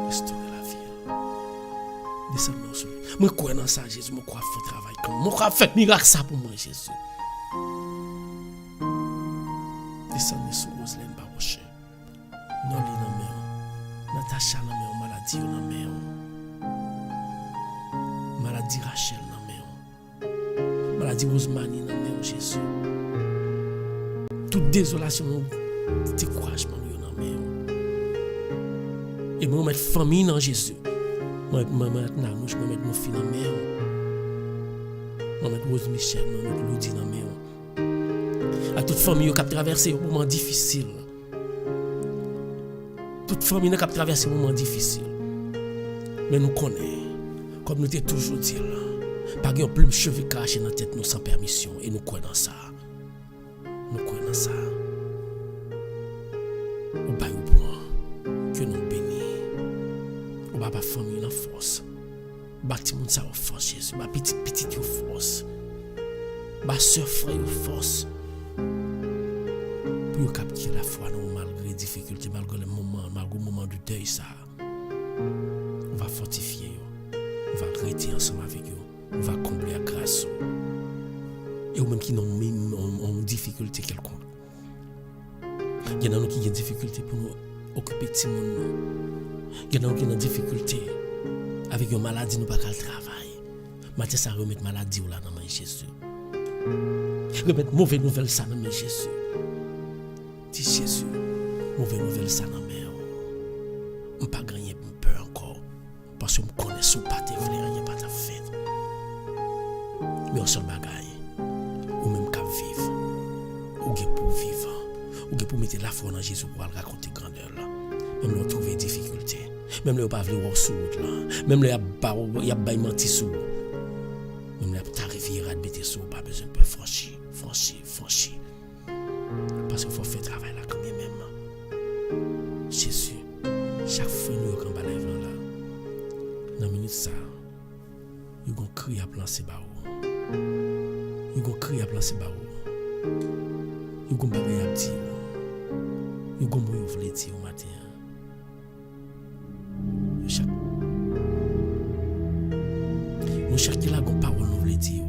Restaurer la ville. Descend mais sur lui. Moi crois dans ça Jésus, moi crois faire travail comme moi crois faire miracle ça pour moi Jésus. Descendez sur Roselaine Baroche. Noli dans main. Natacha dans main, maladie dans main. Maladie Rachel dans main. Maladie Rosemary dans main Jésus. Toute désolation, découragement dans main. Et moi mettre famille dans Jésus. Moi mettre Nanouche, moi mettre mon fils dans main. Moi mettre Rose Michel, moi mettre Ludi dans main. À toute famille qui a traversé un moment difficile. Toute famille qui a traversé un moment difficile. Mais nous connaissons, comme nous t'ai toujours dit, pas de plume cheveux cachés dans la tête nous sans permission. Et nous croyons dans ça. Nous croyons dans ça. Au bas au point, que nous bénissons. Au bas la famille en force. Bâti moun sa en force, Jésus. Ma petit en force. Ma soeur frère en force. Pour capter la foi malgré les difficultés, malgré le moment de deuil ça. On va fortifier, on va arrêter ensemble avec eux, on va combler la grâce. Et ou même qui ont difficulté quelconque. Il y en a qui ont des difficultés pour nous occuper de ces monde. Il y en a qui ont des difficultés avec une maladie, nous pas qu'à travail. Matin ça remettre maladie ou là dans Jésus. Remettre mauvaise nouvelle ça dans Jésus. Dis Jésus, mauvaise nouvelle ça dans mer. On pas gagner peur encore parce que me connais sous pas te vle rien pas ta fait. Mais on seul bagaille ou même qu'à vivre. Ou pour vivre, ou pour mettre la foi dans Jésus pour raconter grandeur là. Même là trouver difficulté, même là pas vle voir sous là, même là y a bail menti sous. Même là ta rivière à mettre sous pas besoin de franchir. Parce qu'il faut faire travail là quand même. Jésus, chaque fois nous quand on va là, dans la minute ça, ils vont crier à plancer bas. Ils vont crier à plancer bas. Ils vont bailler à dire. Ils vont mourir au dire au matin. Nous chaque là gon parole nous voulons dire.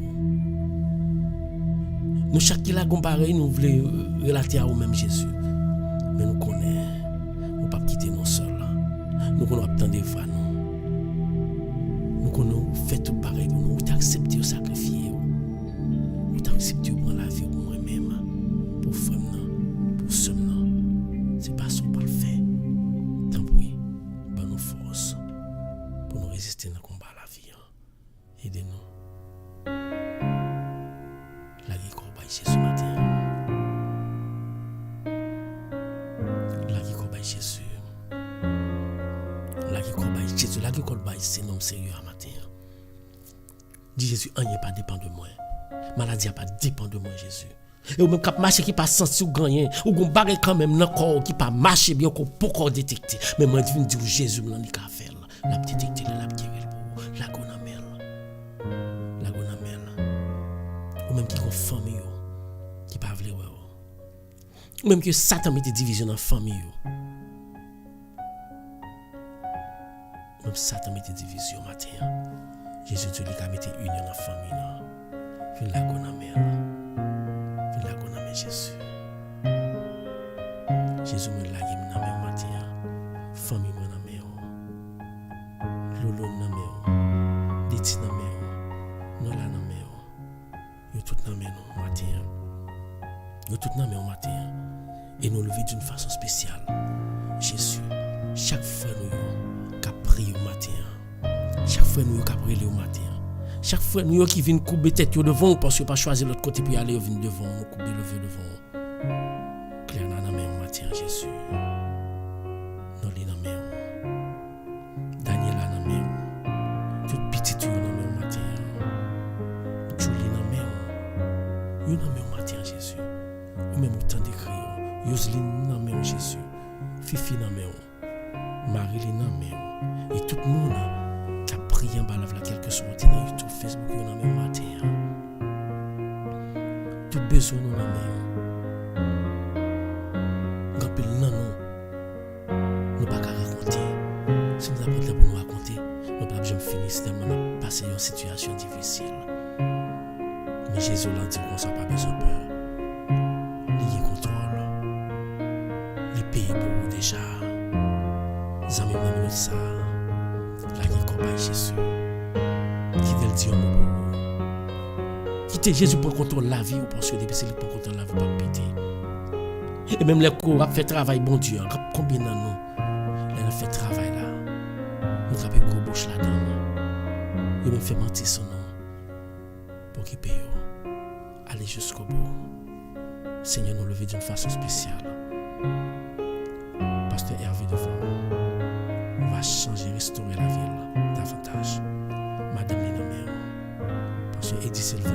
Nous chaque là gon pareil nous voulons relater à nous même Jésus. Mais nous connaissons, nous pas quitter nous seuls. Nous connaissons attendre devant nous. Nous connaissons faire tout pareil pour nous, accepter ou sacrifier. Nous accepter prendre la vie pour moi-même, pour femme, pour somme. C'est pas ça qu'on le fait. Tant pis, ben nous force pour nous résister dans le combat à la vie. Aidez-nous. La vie qu'on va ici ce matin. Jésus. Là qui combat Jésus, là qui combat c'est un homme sérieux à matin. Dis Jésus, rien pas dépend de moi. Maladie n'a pas dépend de moi Jésus. Et ou même cap marcher qui pas senti ou gagner ou gon bagay quand même nan corps qui pas marcher bien qu'on pas encore détecter. Mais moi je viens dire Jésus m'en li ka faire la détecter la guérir pour la gonamel. La gonamel. Ou même qui gon famille yo qui pas vle ouais. Ou même que Satan mette division dans famille yo. Même Satan mette division matin. Jésus Dieu lui a mette union dans famille là. Fin la gonamel. Jésus. Jésus me l'a dit dans mes matin. Famille moi dans mes Lolo dans mes Diti dans mes Nola dans mes yo tout dans mes matin. Yo tout dans mes matin. Et nous lever d'une façon spéciale. Jésus, chaque fois nous qu'a prié au matin. Chaque fois nous qu'a prié au matin. Chaque fois nous qui viennent couper tête devant parce que pas choisir l'autre côté puis aller venir devant nous couper lever devant clair dans main matin Jésus nous li dans main Daniel dans main tout petit tout dans main matin Julie dans main you dans main matin Jésus ou même autant d'écrire Yoseline dans main Jésus Fifi dans main Marilyn dans main et tout le monde prier en bas là quelque chose dans YouTube Facebook dans même matin tout besoin nous dans même grand non nous pas raconter si nous avons pour nous raconter nous pas jamais finir si tellement passer une situation difficile mais Jésus l'a dit qu'on n'a pas besoin de peur il contrôle il paye pour vous déjà les amis dans ça la qui combat Jésus qui te le dit au mot quitter Jésus pour contrôler la vie ou parce que depuis c'est pour contrôler la vie pas péter et même les cours fait travail bon Dieu combien dans nous les fait travail là nous taper gros bouche là dedans et même fait mentir son nom pour qu'il paye aller jusqu'au bout Seigneur nous lever d'une façon spéciale Pasteur Hervé devant va changer, restaurer la ville davantage. Madame Lina parce que Eddie Sylvain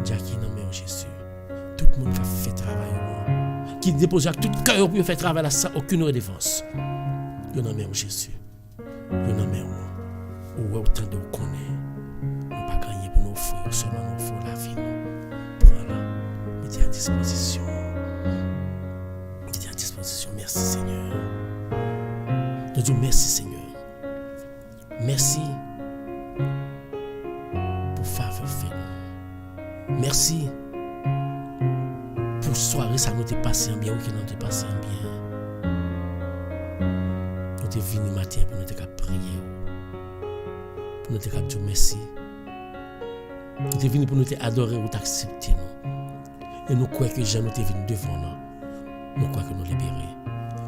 Jackie Jésus. Tout le monde va faire travail. Qui dépose tout cœur pour faire travail sans aucune redevance. Yo nan men Jésus. Yo nan men ou autant de connaître. Nous pas gagner pour nous offrir, seulement nous offrir la vie. Prends-la, mettez à disposition. Mettez à disposition. Merci Seigneur. Nous disons merci Seigneur. Merci pour faveur fait nous. Merci pour soirée ça nous t'est passé en bien ou qui nous t'est passé en bien. Nous t'es venu matin pour nous t'es prier. Pour nous t'es dire merci. Nous t'es venu pour nous t'es adorer ou t'accepter nous. Et nous croyons que Jean nous t'es venu devant nous. Nous croyons que nous libérer.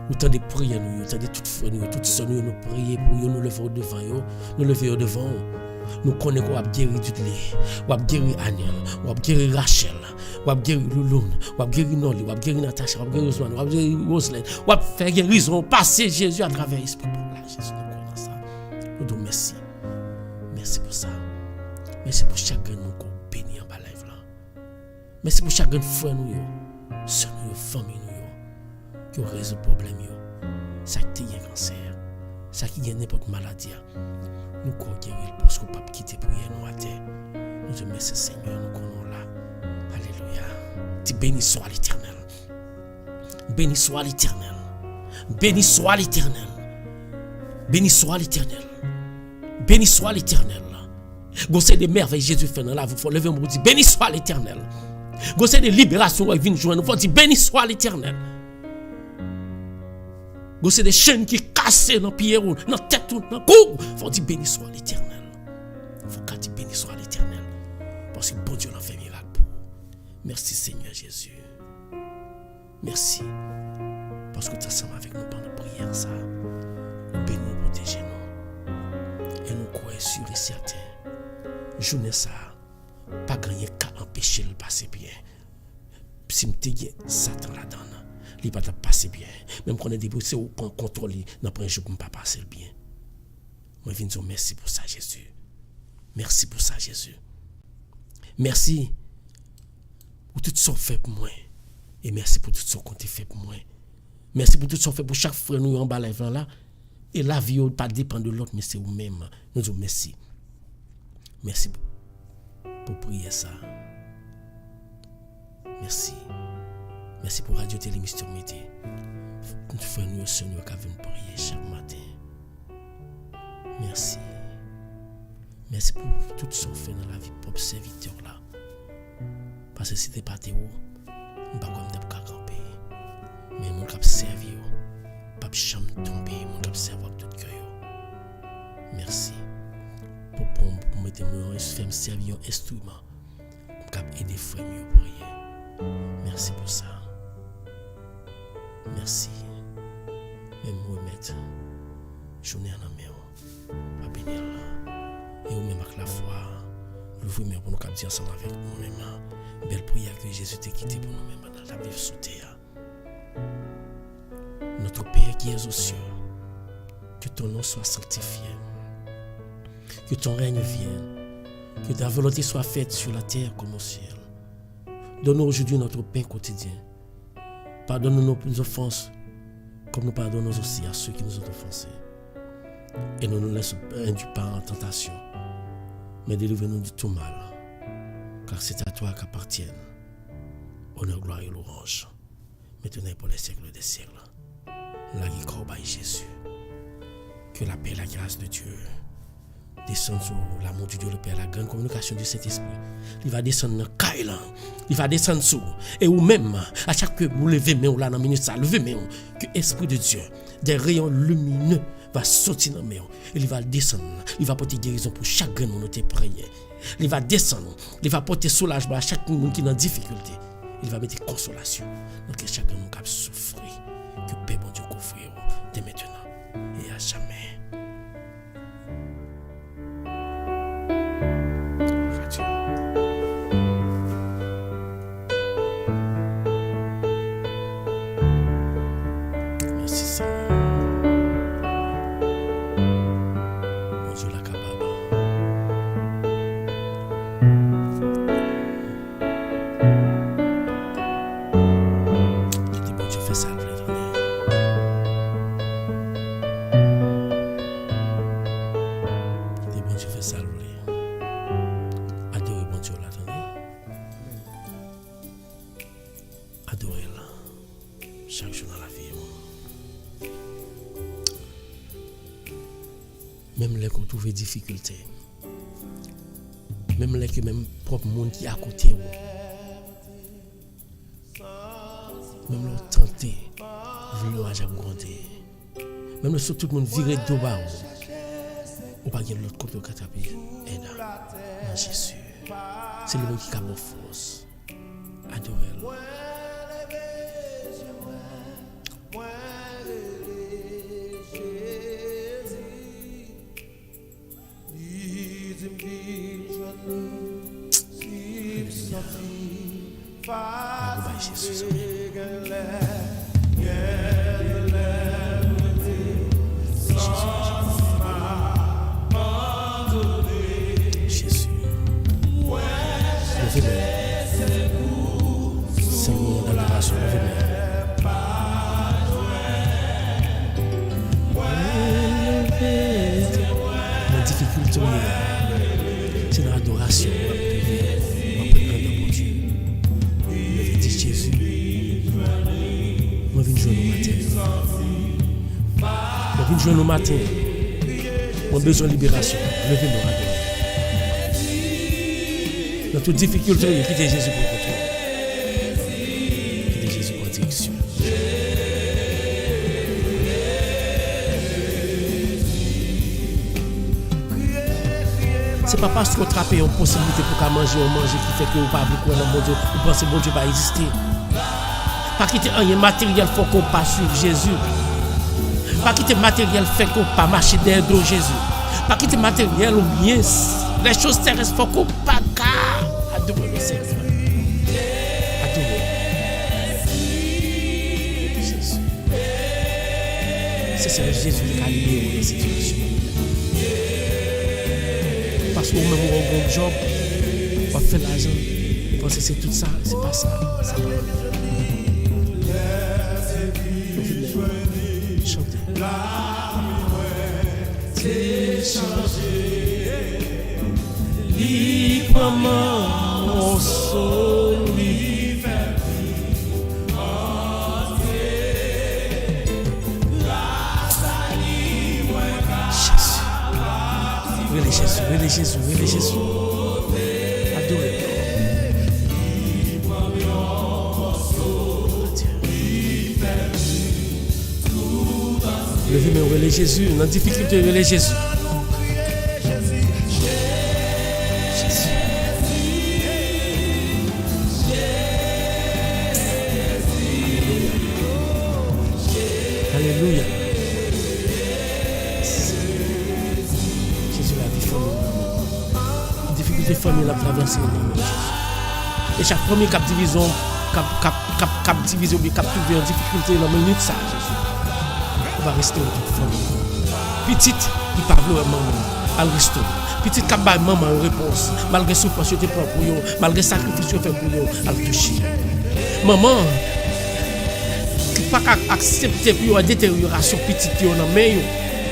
Autant de prières nous, autant de toutes frères nous, toutes sœurs nous prier pour nous lever devant nous lever devant. Nous connaissons qu'on va guérir du lait, on va guérir Aniel, on va guérir Rachel, on va guérir Louloune, on va guérir Noli, on va guérir Natacha, on va guérir Ousmane, on va guérir Roselaine, on va faire guérison, passer Jésus à travers l'esprit. Là, Jésus nous connaît ça. Nous disons merci. Merci pour ça. Merci pour chacun nous qu'on bénit en bas live là. Merci pour chacun frère nous, sœur nous, famille nous, qui résout le problème. Ça qui a un cancer, ça qui a n'importe quelle maladie. Nous croyons guérir parce qu'on ne peut pas quitter pour nous à terre. Nous te remercions Seigneur, nous connaissons là. Alléluia. Tu béni soit l'Éternel. Béni soit l'Éternel. Béni soit l'Éternel. Béni soit l'Éternel. Béni soit l'Éternel. Gossé de merveilles Jésus fait dans la vie. Il faut lever mon dire béni soit l'Éternel. Gossé de libération qui vient joindre. Il faut dire béni soit l'Éternel. Gossé des chaînes qui cassent dans pied dans tête dans cou. Il faut dire béni soit l'Éternel. Il faut dire béni soit l'Éternel. Parce que bon Dieu l'a fait miracle pour. Merci Seigneur Jésus. Merci. Parce que tu es ensemble avec nous pendant la prière ça. Nous bénissons, protéger nous. Et nous croyons sûr et certain. Journée ça. Pas gagner qu'à empêcher le passer bien. Si nous te Satan la donne. il pas passer bien. Même qu'on est déboussé ou qu'on contrôle dans un jour pour pas passer bien. Moi viens dire merci pour ça Jésus. Merci pour ça Jésus. Merci pour tout ce qu'on fait pour moi et merci pour tout ce qu'on fait pour moi. Merci pour tout ce qu'on fait pour chaque frère nous en bas là et la vie pas dépend de l'autre mais c'est vous même. Nous disons merci. Merci pour prier ça. Merci. Merci pour Radio Télé Mister Mété. Nous faisons nous Seigneur qui vient prier chaque matin. Merci. Merci pour tout ce qu'on fait dans la vie propre serviteur là. Parce que si t'es pas Théo, on ne va pas camper. Mais mon cap servi, pas jamais tomber, mon cap servi avec tout cœur. Merci. Pour mettre mon servir un instrument. Pour cap aider frère mieux prier. Merci pour ça. Merci. Même moi mettre journée en main. À bénir là. Et ou même avec la foi. L'ouvrir pour nous cap dire ensemble avec nous-mêmes. Belle prière que Jésus t'a quitté pour nous-mêmes dans la vie sous terre. Notre Père qui es aux cieux, que ton nom soit sanctifié, que ton règne vienne, que ta volonté soit faite sur la terre comme au ciel. Donne-nous aujourd'hui notre pain quotidien. Pardonne-nous nos offenses, comme nous pardonnons aussi à ceux qui nous ont offensés. Et ne nous laisse pas en tentation, mais délivre-nous du tout mal, car c'est à toi qu'appartiennent honneur, gloire et louange, maintenant et pour les siècles des siècles. La guicrobaille Jésus. Que la paix et la grâce de Dieu descendent sur l'amour de Dieu, le Père, la grande communication du Saint-Esprit. Il va descendre dans Kailan. Il va descendre sur. Et ou même, à chaque fois que vous levez main ou là dans le ministère, levez main, que l'Esprit de Dieu, des rayons lumineux, va sortir dans main. Il va descendre. Il va porter guérison pour chaque grain de notre prière. Il va descendre. Il va porter soulagement à chaque monde qui est en difficulté. Il va mettre consolation. Donc chacun nous cap souffrir. Que paix bon Dieu couvre dès maintenant et à jamais. Merci Seigneur. Bon Dieu la capable. Bon Dieu fait ça. Chaque jour dans la vie. Même les qu'on trouve des difficultés. Même les que même propre monde qui est à côté. Même leur tenter. Vouloir à grandir. Même le tout le monde virer de bas. Ou pas de l'autre côté qui taper. Aide. En Jésus. C'est le qui a mon force. Adorez-le. Jésus. Jésus. Levez-moi. C'est le moment d'adoration. Levez-moi. La difficulté, c'est dans l'adoration. Jésus, moi viens jouer au matin. Moi viens jouer au matin. Moi besoin de libération. Levez-moi. Dans toute difficulté, quittez Jésus pour contrôle. Quittez Jésus pour direction. C'est pas parce que vous attrapez une possibilité pour manger qui fait que vous ne pouvez pas beaucoup dans mon Dieu. Vous pensez que mon Dieu va exister. Pas quitter un matériel faut qu'on pas suivre Jésus. Pas quitter matériel fait qu'on pas marcher derrière Jésus. Pas quitter matériel ou bien les choses terrestres faut qu'on pas adorer le Seigneur. Adorer. c'est Jésus qui a libéré la situation. Parce que même au bon job, on fait l'argent, parce que c'est tout ça, c'est pas ça. Ça va. Chanter. T'es changé, librement, mon soul, Jésus. Adorez. Levez mes relais Jésus, dans la difficulté, relais Jésus. Alléluia. Jésus la vie famille. Difficulté famille la traversée. Et chaque premier cap division, cap division, cap trouver en difficulté dans la minute ça, Jésus. On va rester toute famille. Petite, qui parle à maman, elle reste. Petite, qui parle à maman en réponse, malgré souffrance que tu prends pour eux, malgré sacrifice que tu fais pour eux, elle touche. Maman, qui pas accepter pour une détérioration petite qui est dans main,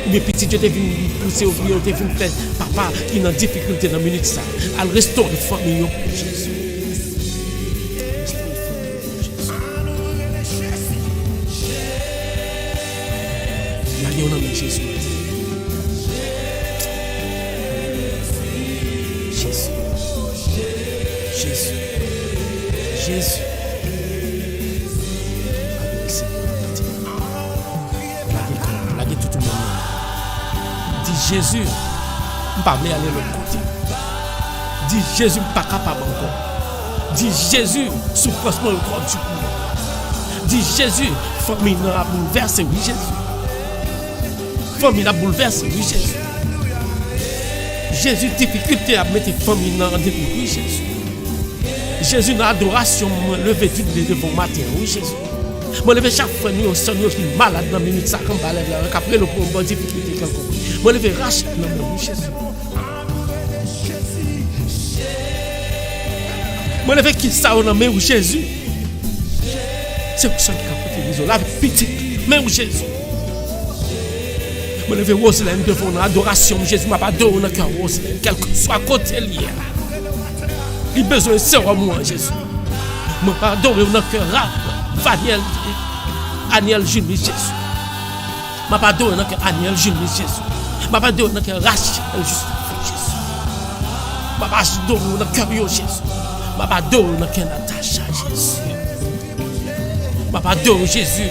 ou bien petite, tu es venu pousser au vieux, tu es venu faire papa qui est en difficulté dans la minute ça. Elle restaure la famille pour Jésus. Au nom de Jésus. Jésus. Lagez tout le monde. Dis Jésus, je ne peux pas aller de l'autre côté. Dis Jésus, je ne suis pas capable encore. Dis Jésus, souffrance-moi le corps du cou. Dis Jésus, famille n'a pas bouleversé, oui Jésus. Famille a bouleversé, oui Jésus. Jésus, difficulté à mettre famille dans le début, oui Jésus. Jésus, dans l'adoration, levé tout le devant matin, oui Jésus. Je levé chaque fois, nous sommes malades dans la minute, ça comme balève là, après le problème, difficulté, quelqu'un. Je levé rachat dans le oui Jésus. Je levé qui ça dans le oui Jésus. C'est pour ça qu'il a fait la petite, mais oui Jésus. Je lever Roselène devant l'adoration. Jésus m'a pas donné dans le cœur Roselène, quel que soit côté lié. Il a besoin de ça moi, Jésus. Je m'a pas donné dans le cœur Aniel Jules Jésus. Je m'a pas donné dans le cœur Aniel Jules Jésus. Je m'a pas donné dans le cœur Rachel Jésus. Je m'a pas donné dans le cœur Jésus. Je m'a pas donné dans le cœur Natacha Jésus. Je m'a pas donné Jésus.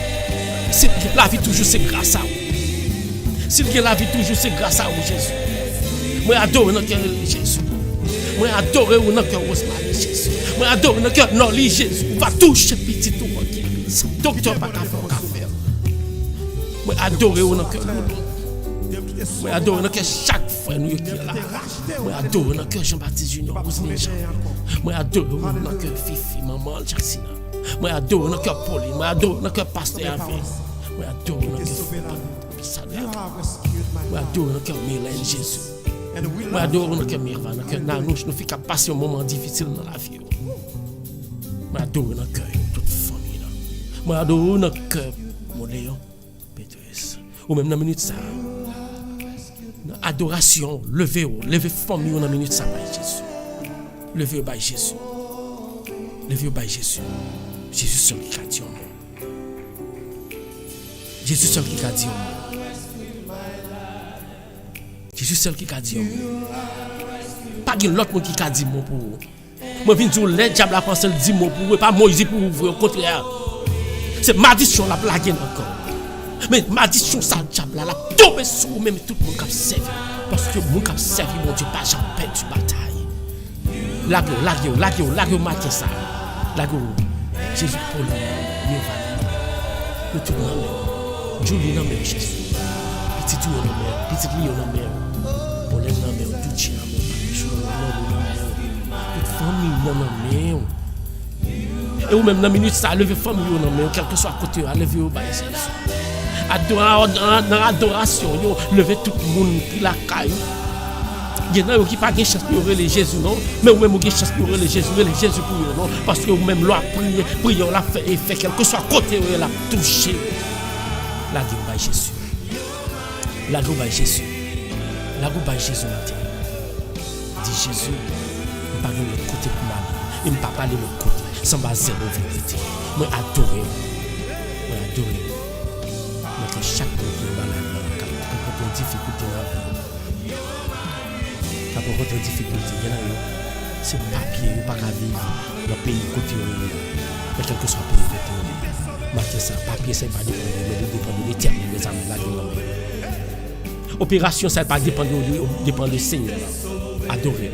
La vie toujours c'est grâce à vous. Si la vie toujours c'est grâce à vous Jésus. Moi adore dans cœur Jésus. Moi adore dans cœur Rosemary Jésus. Moi adore dans cœur Noli Jésus. On va toucher petit tout qui docteur pas faire. Moi adore dans cœur. Moi adore dans cœur chaque frère nous qui est là. Moi adore dans cœur Jean-Baptiste Junior Rosemary Jean. Moi adore dans cœur Fifi maman Jacksina. Moi adore dans cœur Pauline. Moi adore dans cœur pasteur Avec. Moi adore dans cœur moi adore dans cœur Mylène Jésus. Moi adore dans cœur Mirva, dans cœur Nanouche, nous faisons passer un moment difficile dans la vie. Moi adore dans cœur toute famille. Moi adore dans cœur mon Léon, Pétrus. Ou même dans la minute ça. Adoration, levez famille dans la minute ça par Jésus. Levez par Jésus. Levez par Jésus. Jésus seul qui a dit au monde. Jésus seul qui a dit au monde. Jésus seul qui a dit. Pas de l'autre monde qui a dit mot pour vous. Moi viens dire les diable a pensé 10 mots pour vous, pas Moïse pour vous, au contraire. C'est malédiction la blague encore. Mais malédiction ça diable la tombe sur vous même tout le monde qui servi parce que mon qui servi mon Dieu pas jamais perdu bataille. Lago matin ça. Lago Jésus pour nous tout le monde. Julie non mais Jésus. Petit tout le monde, petit lui on mer. Pour les noms tout chien. Toute famille non mais. Et ou même dans minute ça lever famille non mais quel que soit côté à lever au bail Jésus. dans l'adoration, lever tout le monde qui la caille. Il y en a qui pas de chance pour les Jésus non, mais ou même qui chance pour les Jésus pour eux non, parce que ou même loi prière la fait effet quel que soit côté où elle a touché. La gloire à Jésus. La gloire à Jésus. La gloire à Jésus matin. Dit Jésus, je pas de l'autre côté pour moi. Il ne pas parler de l'autre côté, sans base zéro vérité. Moi adorer. Moi adorer. Mais que chaque monde qui est malade, quand on a des difficultés dans la vie. Quand on a des difficultés, il y en a c'est papier, il n'y a pas qu'à vivre dans le pays côté où mais quel que soit le pays côté où matin ça, papier ça pas dépendre, mais dépend de l'éternel, les amis, là, opération ça pas dépend du Seigneur. Adorer.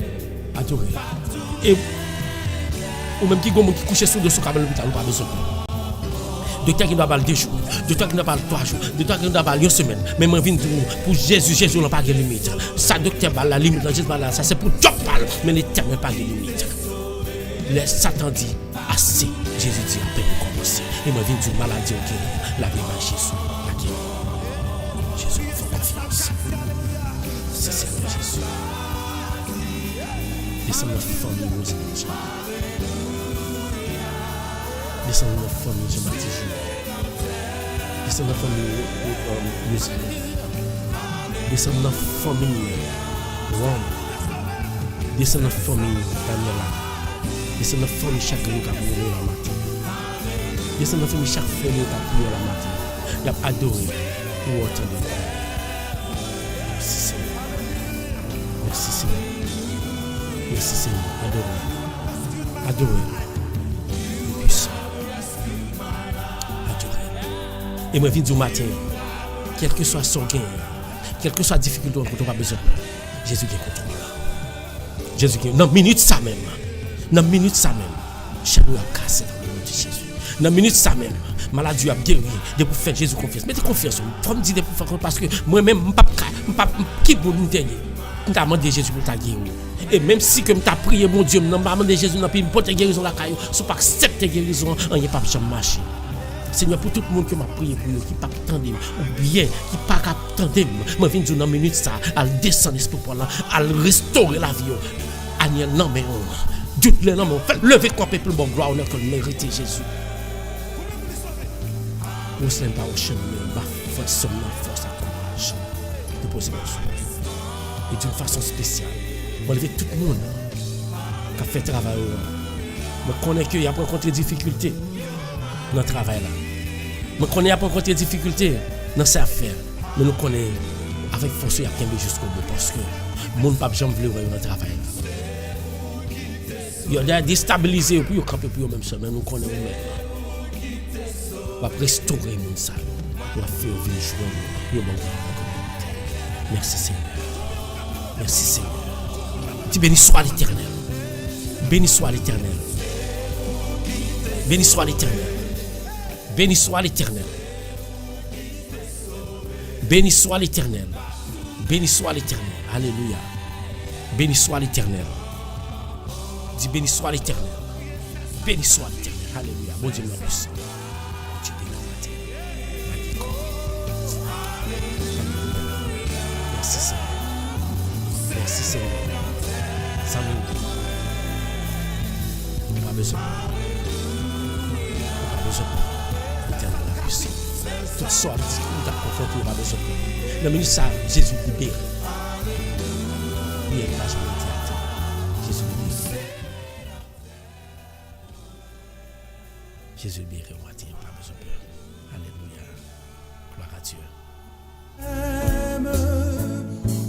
Et ou même qui couche sur le sous cabane l'hôpital, ou pas besoin. Docteur qui doit parler 2 jours, docteur qui doit parler 3 jours, docteur qui doit parler 1 semaine. Mais moi viens pour Jésus n'a pas de limite. Ça docteur parle la limite, Jésus parle ça c'est pour Dieu parle, mais l'éternel pas de limite. Le Satan dit assez, Jésus dit à peine commencer. Et moi viens dire maladie au guérir, la vie va Jésus, la guérir. Jésus nous fait confiance. C'est Seigneur Jésus. Descends notre famille, nous anges. Descends notre famille, je m'attends. Descends notre famille, nous descends notre famille, Rome. Descends notre famille, Daniela. Descends notre famille, chaque jour qui a prié la matin. Descends notre famille, chaque famille qui a prié la matin. Il a adoré pour entendre. Merci Seigneur. Merci Seigneur. Merci Seigneur. Adoré. Adoré. Le puissant. Et moi, je viens du matin, quel que soit son gain, quelle que soit la difficulté, on n'a pas besoin. Jésus qui est contrôle. Jésus qui est. Dans minute ça même, chaque jour a cassé dans le nom de Jésus. Dans minute ça même, maladie a guéri. De pour faire Jésus confiance. Mettez confiance. Faut me dire de pour faire parce que moi-même, je ne pas qui pour nous dernier. Je t'ai demandé Jésus pour ta guérir. Et même si que je t'ai prié, mon Dieu, je n'ai pas demandé Jésus, je n'ai pas de guérison la caillou. Si pas accepter guérison, on n'y a pas jamais marché. Seigneur, pour tout le monde qui m'a prié pour eux, qui pas attendre, ou bien qui pas attendre, moi viens dire dans minute ça, à descendre l'esprit pour là, à restaurer la vie. Aniel non mais on, Dieu le non mais on fait lever quoi peuple bon gloire on a que mériter Jésus. Vous ne pas au chemin, ma force à courage de poser mon souhait. Et d'une façon spéciale, on lever tout le monde qui a fait travail. Je connais qu'il y a rencontré des difficultés dans le travail là. Je connais qu'il y a rencontré des difficultés dans ces affaires. Mais nous connaissons avec force il y a bien jusqu'au bout parce que le monde ne peut jamais vouloir dans le travail là. Il y a déstabilisé et puis il campe pour même ça. Mais nous connaissons maintenant. On va restaurer le monde ça. On va faire vivre jouer. Merci Seigneur. Merci Seigneur. Tu bénis soit l'Éternel. Béni soit l'Éternel. Béni soit l'Éternel. Béni soit l'Éternel. Béni soit l'Éternel. Béni soit l'Éternel. Alléluia. Béni soit l'Éternel. Dis béni soit l'Éternel. Béni soit l'Éternel. Alléluia. Bon Dieu, la puissance. Dieu béni la Merci Seigneur. Merci Seigneur. Ça nous pas besoin. Pas besoin. L'Éternel la puissance. Toute sorte de difficultés à confronter, pas besoin. Le ministre ça, Jésus libère. Il est pas jamais dit. Jésus libère. Jésus libère au matin, pas besoin. Alléluia. Gloire à Dieu.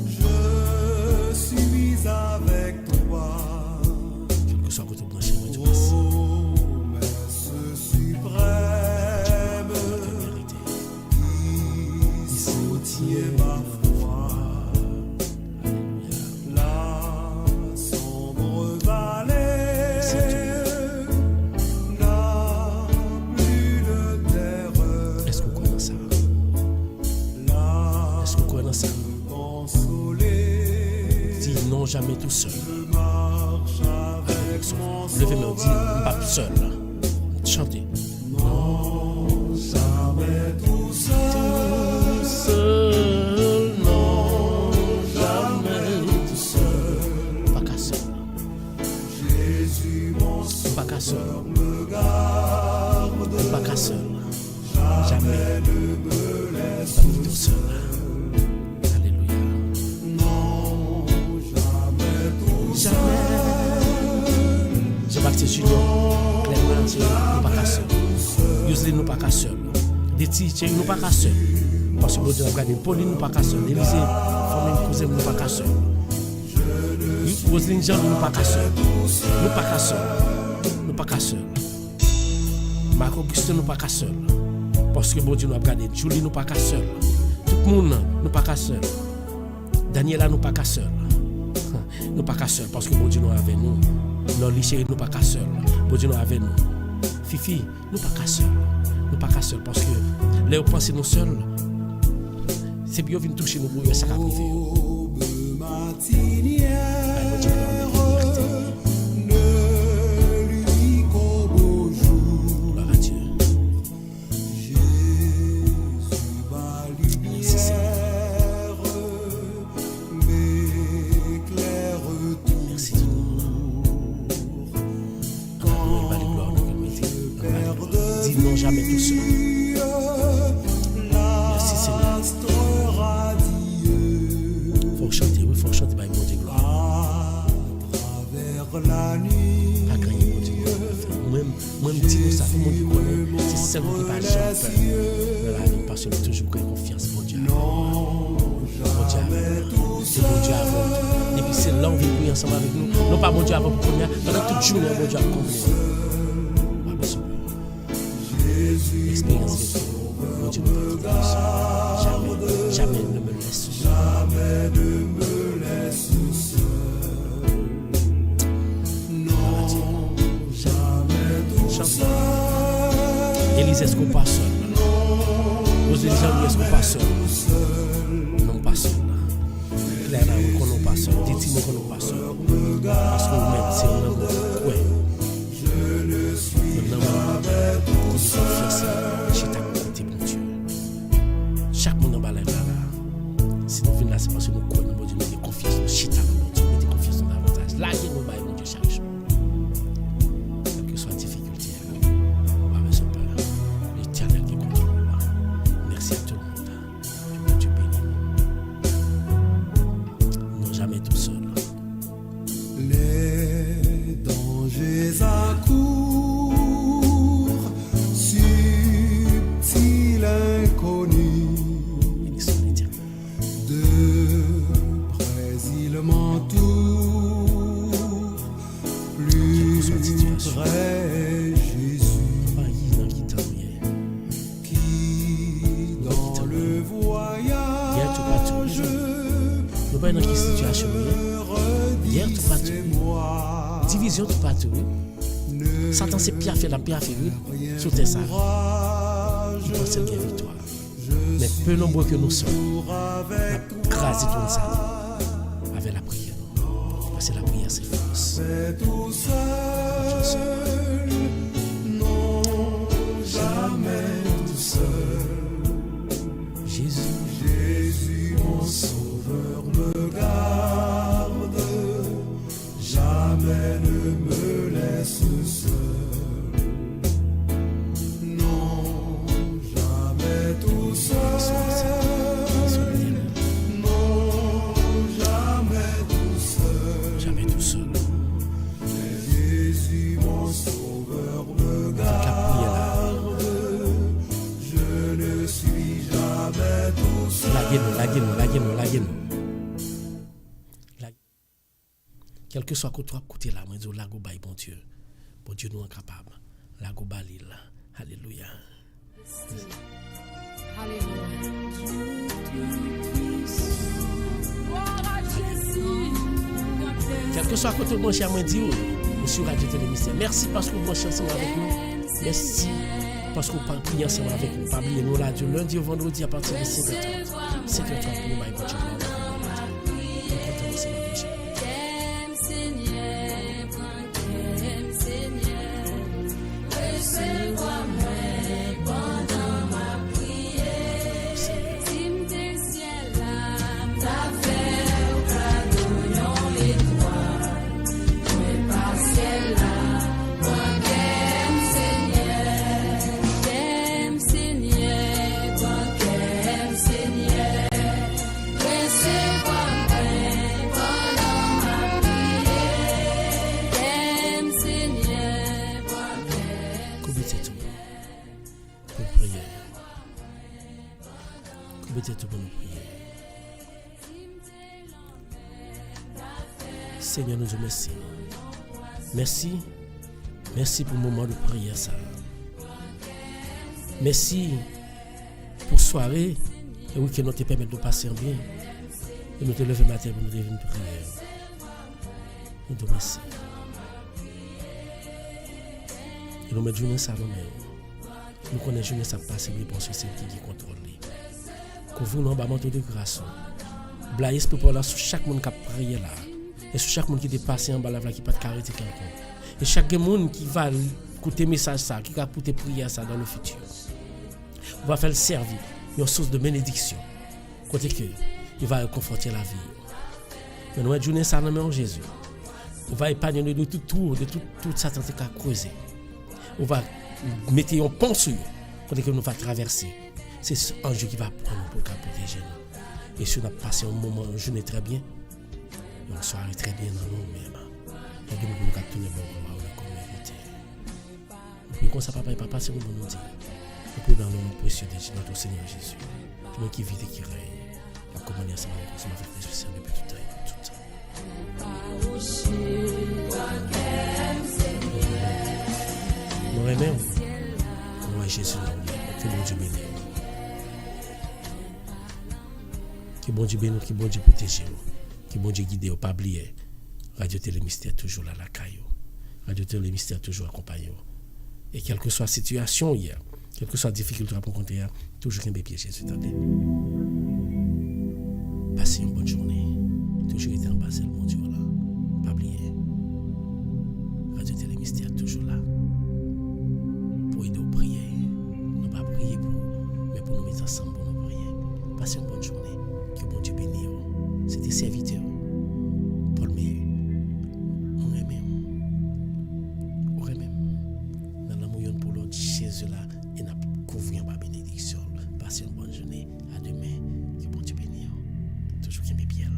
Je suis avec toi. Quel que soit votre branché, moi, Dieu merci. Suprême, qui soutient ma foi. La sombre vallée n'a plus de terreur. Est-ce que vous connaissez ça? La Est-ce que vous connaissez ça? consoler, Dis non jamais tout seul. marche avec mon Levez-moi, dis pas seul. Chantez. jamais tout seul. jamais pas quitter seul. Alléluia. Jamais. Jean-Baptiste Junior, clairement, nous pas qu'à seul. Yoseline, nous pas qu'à seul. Des titres, nous pas qu'à seul. Parce que bon Dieu a regardé Pauline, nous pas qu'à seul. Élisée, famille, cousin, nous pas qu'à seul. Roseline Jean, nous pas qu'à seul. Nous pas qu'à seul. Nous pas qu'à seul. Marc Augustin, nous pas qu'à seul. Parce que bon Dieu nous a regardé Julie, nous pas qu'à seul. Tout le monde, nous pas qu'à seul. Daniela, nous pas qu'à seul. Nous pas qu'à seul parce que bon Dieu nous avec nous. Nos lycées, nous pas qu'à seul. Bon Dieu nous avec nous. Fifi, nous pas qu'à seul. Nous pas qu'à seul parce que là où pensez nous seuls, c'est bien venir toucher nous pour ça privé. Jamais tout seul. Merci Seigneur. Faut chanter, oui, faut chanter, bah, mon Dieu, gloire. Pas gagner, mon Dieu, gloire. Moi, je dis ça, tout le monde connaît. C'est seul qui va jamais peur. La vie, parce que toujours qu'il y a confiance, mon Dieu. Mon Dieu avant. C'est mon Dieu avant. Et puis c'est là où il vient ensemble avec nous. Non pas mon Dieu avant pour qu'on y a. Pendant toute journée, mon Dieu a comblé. L'expérience de mon Dieu ne peut pas jamais, jamais ne me laisse seul. Jamais ne me laisse seul. Non, jamais tout seul. Élise, est-ce qu'on passe seul? Aux Élisabeth, est-ce qu'on passe seul? Non, pas seul. Claire, qu'on n'a pas seul. Dites-moi qu'on n'a pas seul. Parce que vous-même, c'est un homme de quoi? Je ne suis jamais tout seul. Je t'ai côté, mon Dieu. Chaque monde en bas là. Si nous venons là, c'est parce que nous croyons, mon Dieu, nous avons confiance. Nous chita, mon Dieu, nous avons confiance dans davantage. Là, il nous baille, mon Dieu, chaque jour. Quelle que soit la difficulté, on va avec son Père. L'Éternel qui contrôle. Merci à tout le monde. Que Dieu bénisse. Non, jamais tout seul. Les dangers accourent. Dans quelle situation hier tout partout division tout partout Satan c'est pire fait la pire fait sur terre ça il pense qu'il y a victoire mais peu nombreux que nous sommes on crase tout ça avec la prière parce que la prière c'est force Non jamais tout seul. Jésus mon sauveur me garde, jamais ne me laisse seul. Non, jamais tout seul. Non, jamais tout seul. Jamais tout seul. Jésus mon sauveur me garde, je ne suis jamais tout seul. Laguez-nous. Quel que soit côté là, moi je dis lago bail bon Dieu. Bon Dieu nous incapable. Lago balil. Alléluia. Quel que soit côté mon cher moi dit sur Radio Télémystère. Merci parce que vous branchez ensemble avec nous. Merci parce que vous priez ensemble avec nous. Pas oublier nous là du lundi au vendredi à partir de 5h30. 5h30 pour nous bail bon Dieu. Seigneur, Mettez tout pour nous prier. Seigneur, nous te remercions. Merci. Merci pour le moment de prière, ça. Merci pour la soirée et oui, que nous te permettre de passer bien. Et nous te lever matin pour nous devenir prière. Nous te remercions. Et nous mettons journée ça dans nous connaissons journée ça passer bien parce que c'est qui contrôle. Couvre-nous en bas de grâce. Blaise pour là sur chaque monde qui a prié là. Et sur chaque monde qui est passé en bas là qui pas de carité quelqu'un. Et chaque monde qui va écouter message ça, qui va écouter prière ça dans le futur. On va faire le servir une source de bénédiction. Côté que il va conforter la vie. Mais nous journée ça dans le nom de Jésus. On va épargner de tout tour, de tout Satan qui a creusé. On va mettre un pont sur côté que nous va traverser. C'est ce ange qui va prendre pour protéger nous. Et si on a passé un moment, une journée très bien, une soirée très bien dans nous-mêmes. Et donc nous allons tourner bon comme vérité. Nous prions comme ça, papa et papa, c'est nous nous dire. Nous prions dans le nom précieux de notre Seigneur Jésus. Nous qui vit et qui règne. La communion ensemble avec nous, c'est notre frère spécial depuis tout temps et tout temps. Nous remercions. Nous remercions Jésus. Que bon Dieu bénisse. Que bon Dieu bénisse, que bon Dieu protège, que bon Dieu guide, pas oublier. Radio Télé Mystère toujours là, la caillou. Radio Télé Mystère toujours accompagné. Et quelle que soit la situation hier, quelle que soit la difficulté à rencontrer, toujours un bébé Jésus. Passez une bonne journée. Toujours été en bas, c'est le bon Dieu là. Pas oublier. Radio Télé Mystère toujours là. Pour aider aux prières. Nous pas prier pour, mais pour nous mettre ensemble pour nous prier. Passez une bonne journée. Que bon Dieu bénisse. C'était serviteur. Paul Meilleur. On remet. Dans la mouillonne pour l'autre, Jésus là, et n'a couvert ma bénédiction. Passez une bonne journée. À demain. Que bon Dieu bénisse. Toujours qu'il m'est bien.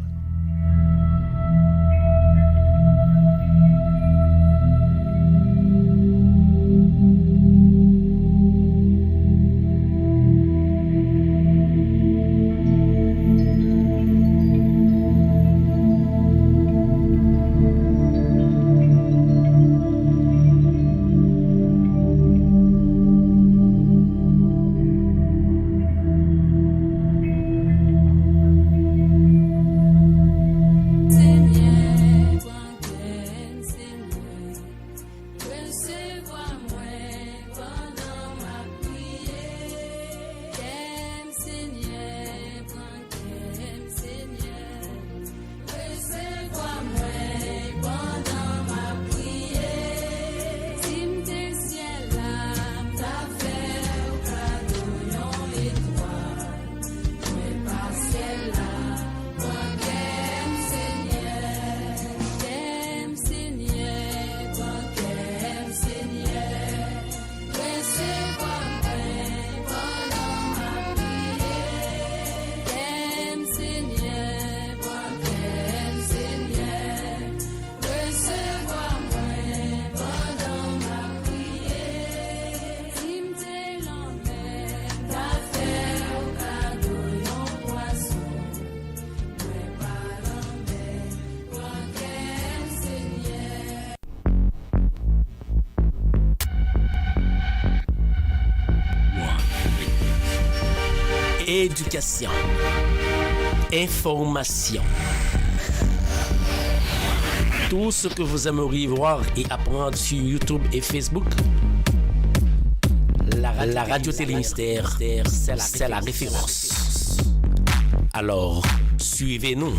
Éducation, information. Tout ce que vous aimeriez voir et apprendre sur YouTube et Facebook, la Radio Télé Mystère, c'est la référence. Alors, suivez-nous.